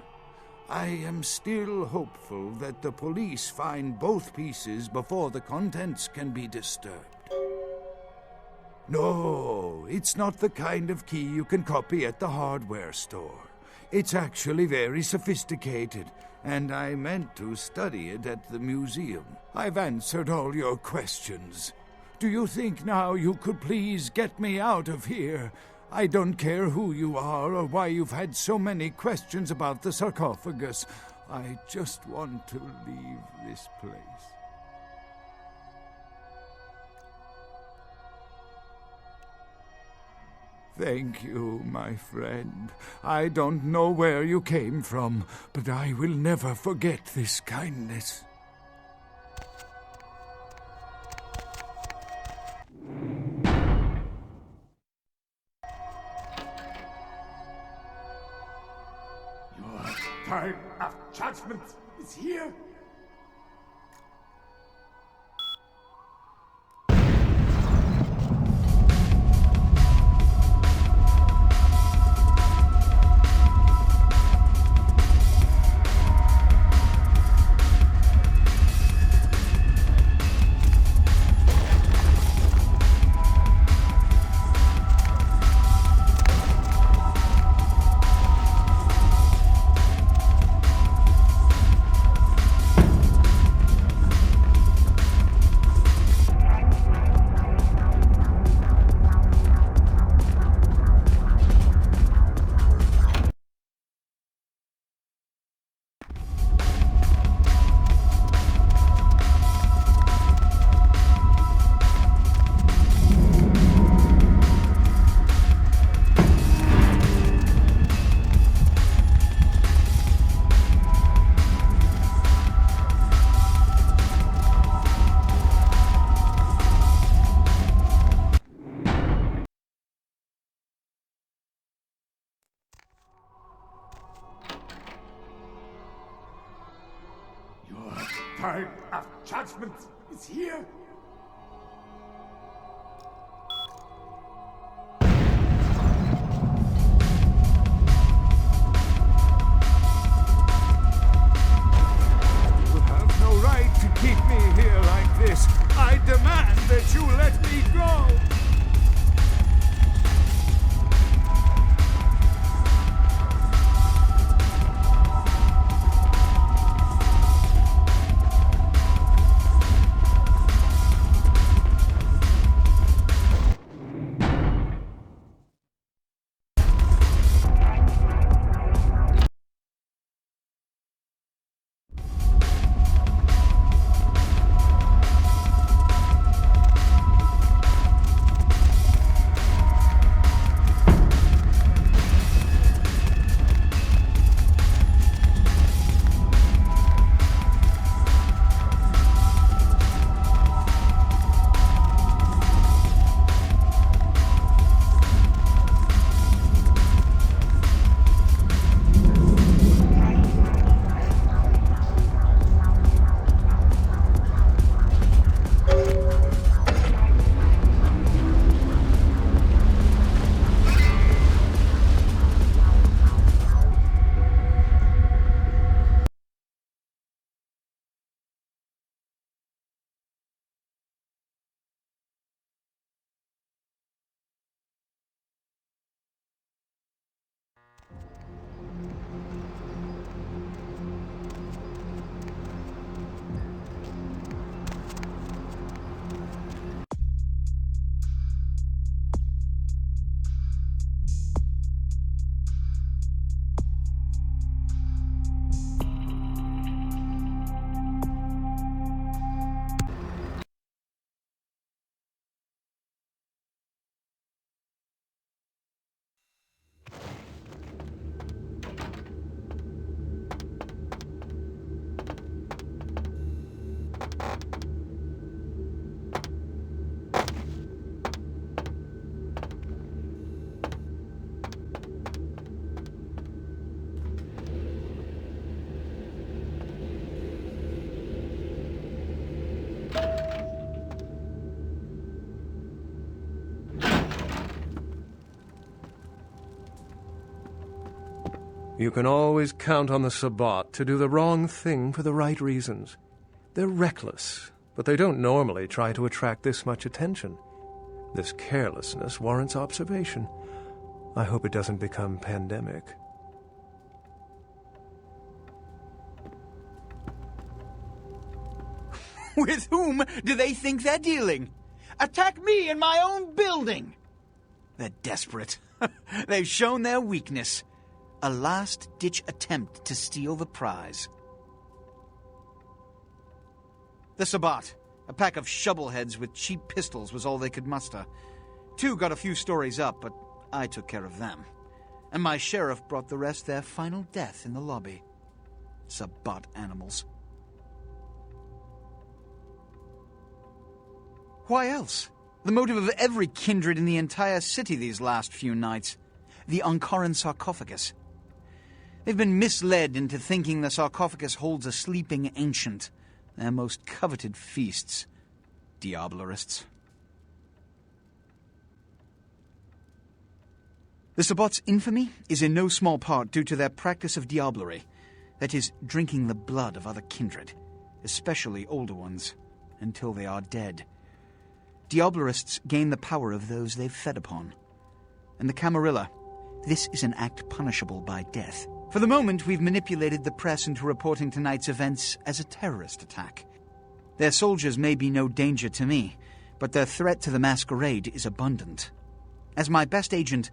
I am still hopeful that the police find both pieces before the contents can be disturbed. No, it's not the kind of key you can copy at the hardware store. It's actually very sophisticated, and I meant to study it at the museum. I've answered all your questions. Do you think now you could please get me out of here? I don't care who you are or why you've had so many questions about the sarcophagus. I just want to leave this place. Thank you, my friend. I don't know where you came from, but I will never forget this kindness. Your time of judgment is here. time of judgment is here. You have no right to keep me here like this. I demand that you let me go. You can always count on the Sabbat to do the wrong thing for the right reasons. They're reckless, but they don't normally try to attract this much attention. This carelessness warrants observation. I hope it doesn't become pandemic. With whom do they think they're dealing? Attack me in my own building! They're desperate. They've shown their weakness. A last-ditch attempt to steal the prize. The Sabbat, a pack of shovelheads with cheap pistols, was all they could muster. 2 got a few stories up, but I took care of them. And my sheriff brought the rest their final death in the lobby. Sabbat animals. Why else? The motive of every kindred in the entire city these last few nights. The Ankaran sarcophagus. They've been misled into thinking the sarcophagus holds a sleeping ancient, their most coveted feasts. Diablerists. The Sabbat's infamy is in no small part due to their practice of diablerie, that is, drinking the blood of other kindred, especially older ones, until they are dead. Diablerists gain the power of those they've fed upon. And the Camarilla, this is an act punishable by death. For the moment, we've manipulated the press into reporting tonight's events as a terrorist attack. Their soldiers may be no danger to me, but their threat to the masquerade is abundant. As my best agent,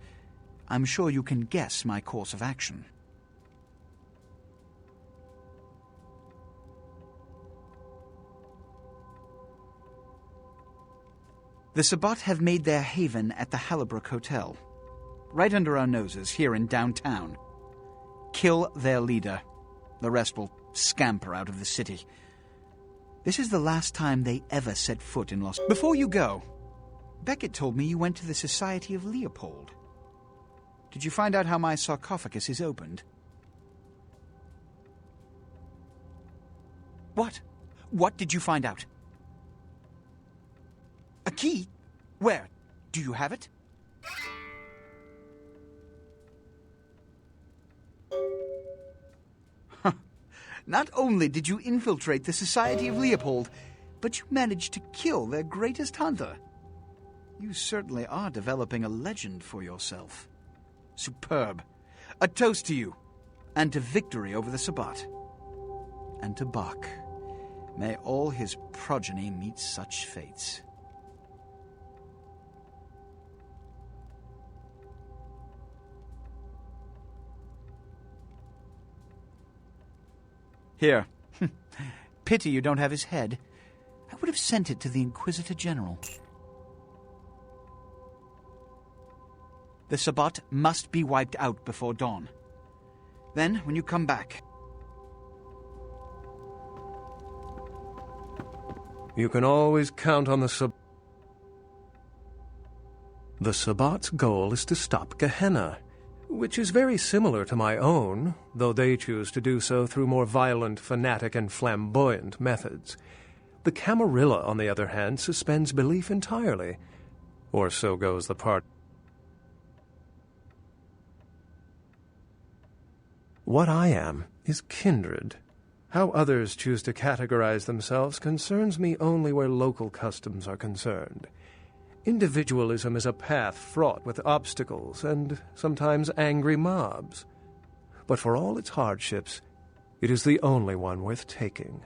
I'm sure you can guess my course of action. The Sabbat have made their haven at the Hallibrook Hotel, right under our noses here in downtown. Kill their leader. The rest will scamper out of the city. This is the last time they ever set foot in Los... Before you go, Beckett told me you went to the Society of Leopold. Did you find out how my sarcophagus is opened? What? What did you find out? A key? Where? Do you have it? Not only did you infiltrate the Society of Leopold, but you managed to kill their greatest hunter. You certainly are developing a legend for yourself. Superb. A toast to you, and to victory over the Sabbat. And to Bach. May all his progeny meet such fates. Here. Pity you don't have his head. I would have sent it to the Inquisitor General. The Sabbat must be wiped out before dawn. Then, when you come back... You can always count on the Sabbat. The Sabbat's goal is to stop Gehenna, which is very similar to my own, though they choose to do so through more violent, fanatic, and flamboyant methods. The Camarilla, on the other hand, suspends belief entirely, or so goes the part. What I am is kindred. How others choose to categorize themselves concerns me only where local customs are concerned. Individualism is a path fraught with obstacles and sometimes angry mobs. But for all its hardships, it is the only one worth taking.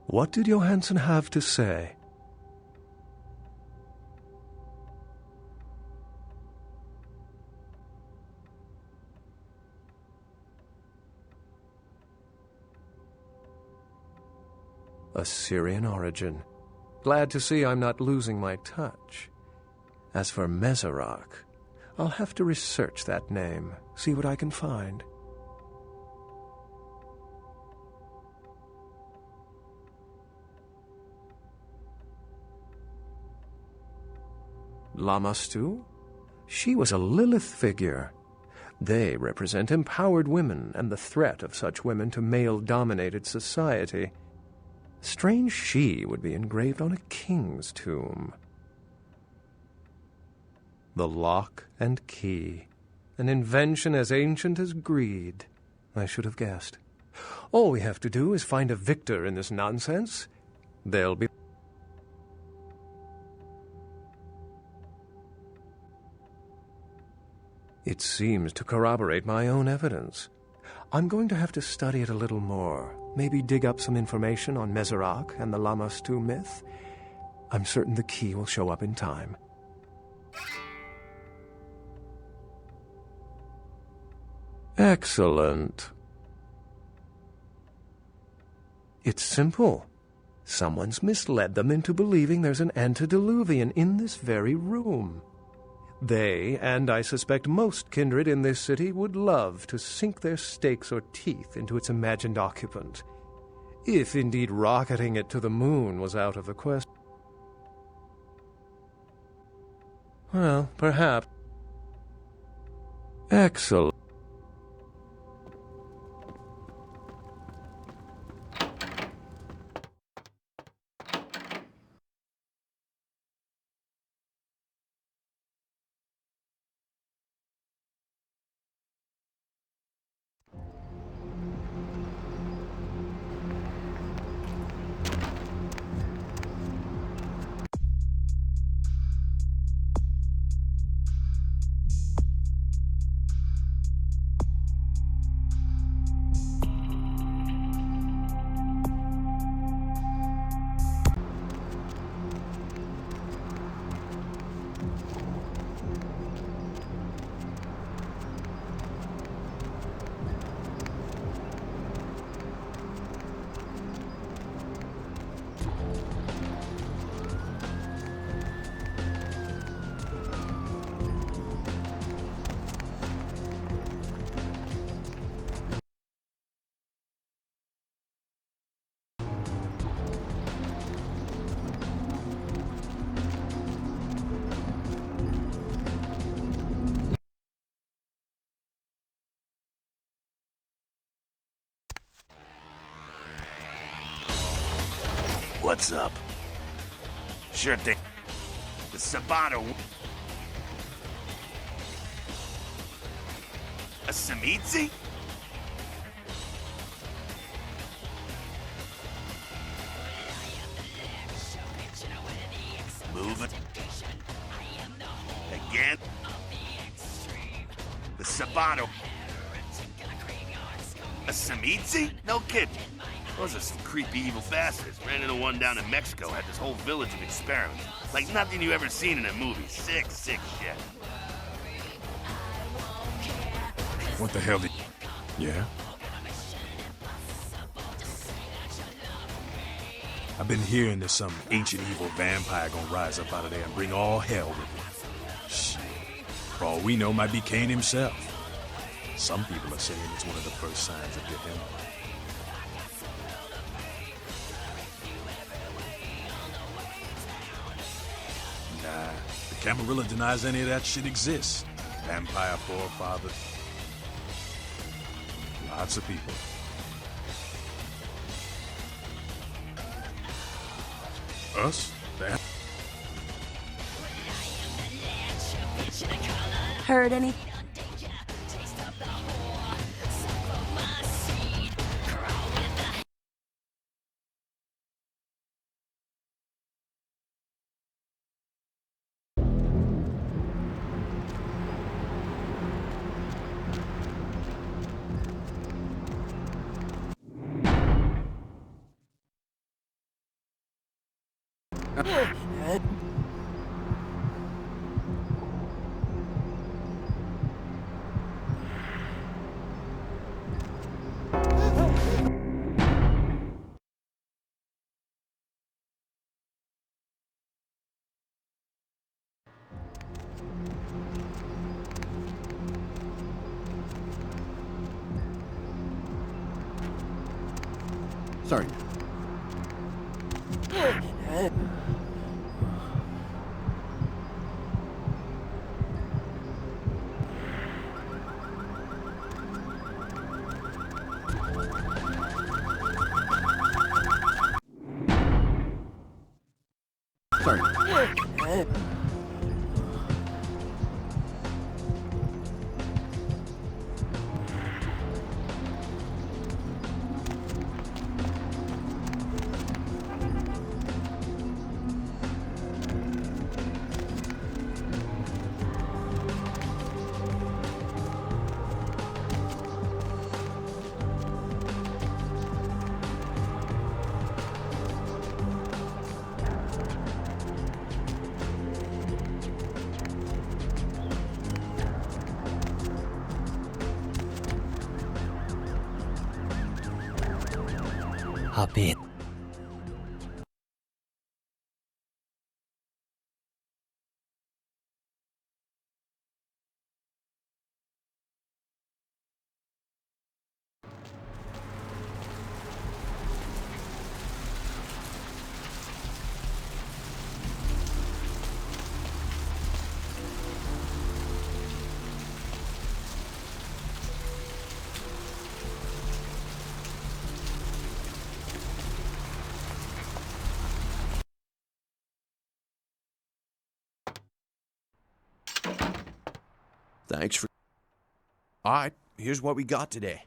What did Johansson have to say? Assyrian origin. Glad to see I'm not losing my touch. As for Mezerak, I'll have to research that name, see what I can find. Lamastu? She was a Lilith figure. They represent empowered women and the threat of such women to male-dominated society. Strange she would be engraved on a king's tomb. The lock and key, an invention as ancient as greed. I should have guessed. All we have to do is find a victor in this nonsense. They'll be... It seems to corroborate my own evidence. I'm going to have to study it a little more. Maybe dig up some information on Mezerak and the Lamastu myth. I'm certain the key will show up in time. Excellent. It's simple. Someone's misled them into believing there's an antediluvian in this very room. They, and I suspect most kindred in this city, would love to sink their stakes or teeth into its imagined occupant. If indeed rocketing it to the moon was out of the question. Well, perhaps. Excellent. What's up? Sure thing. The Sabato... A Samitsi? Move it. Again. The Sabato. A Samitsi? No kidding. Those are some creepy evil bastards. Ran into one down in Mexico, had this whole village of experiments. Like nothing you ever seen in a movie. Sick shit. What the hell did... Yeah? I've been hearing there's some ancient evil vampire gonna rise up out of there and bring all hell with him. Shit. For all we know, might be Kane himself. Some people are saying it's one of the first signs of Gehenna. Nah, the Camarilla denies any of that shit exists. Vampire forefathers. Lots of people. Us? That? Heard anything? Sorry. Sorry. Hop in. Thanks for... Alright, here's what we got today.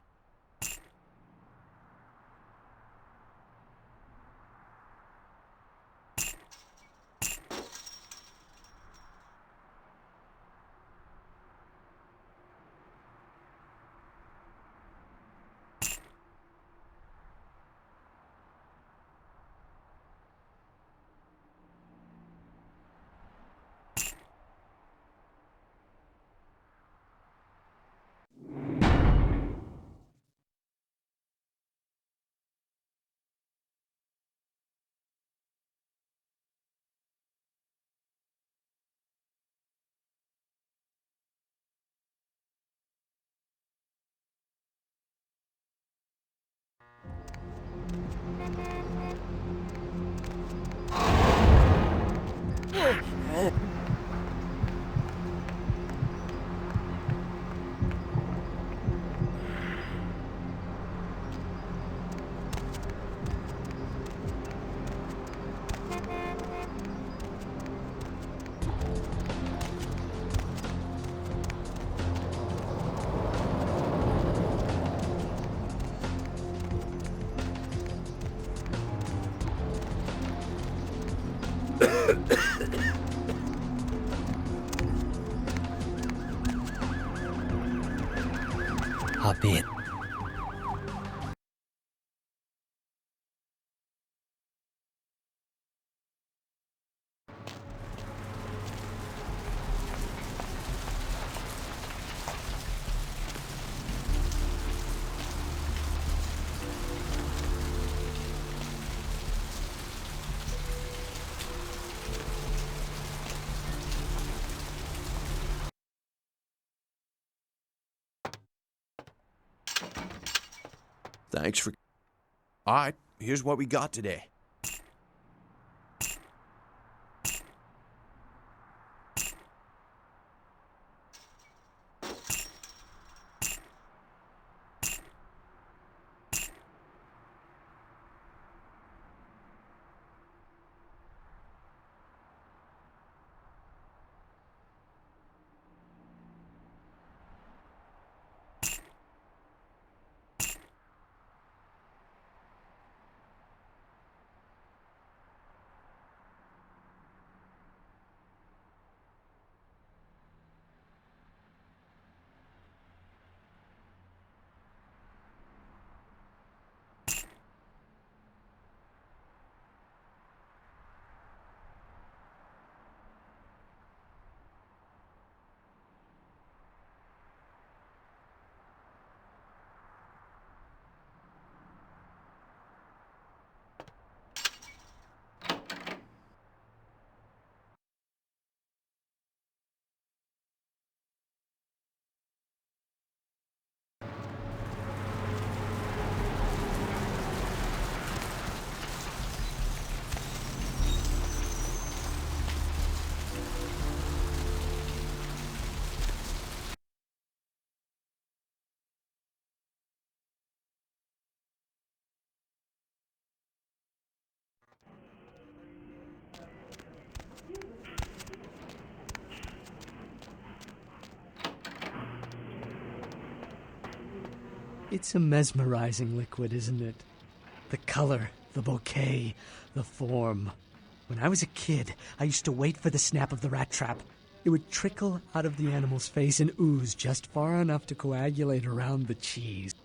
Hop in. Thanks for... Alright, here's what we got today. It's a mesmerizing liquid, isn't it? The color, the bouquet, the form. When I was a kid, I used to wait for the snap of the rat trap. It would trickle out of the animal's face and ooze just far enough to coagulate around the cheese.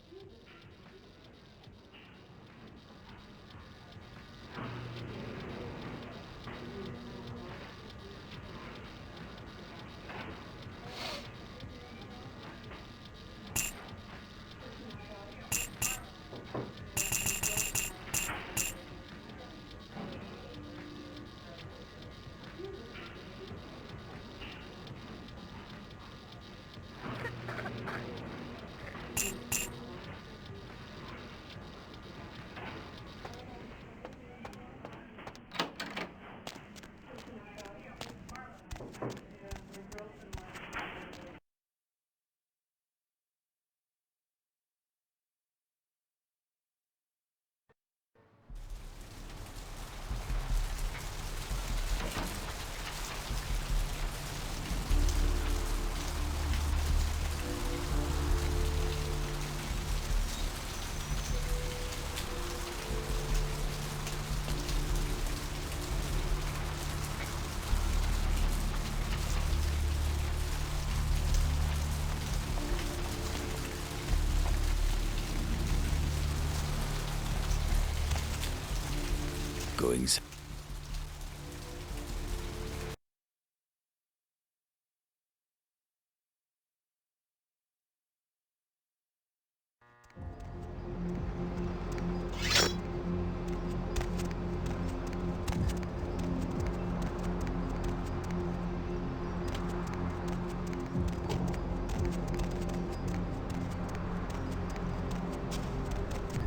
Goings.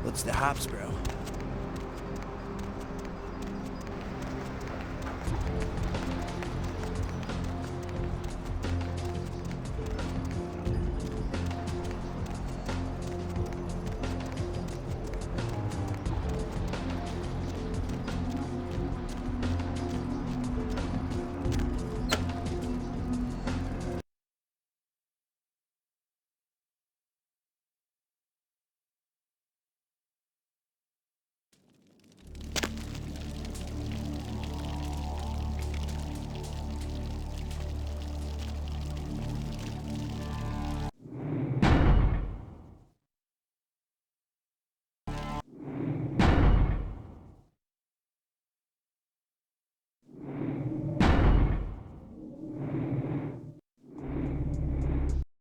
What's the hops, bro?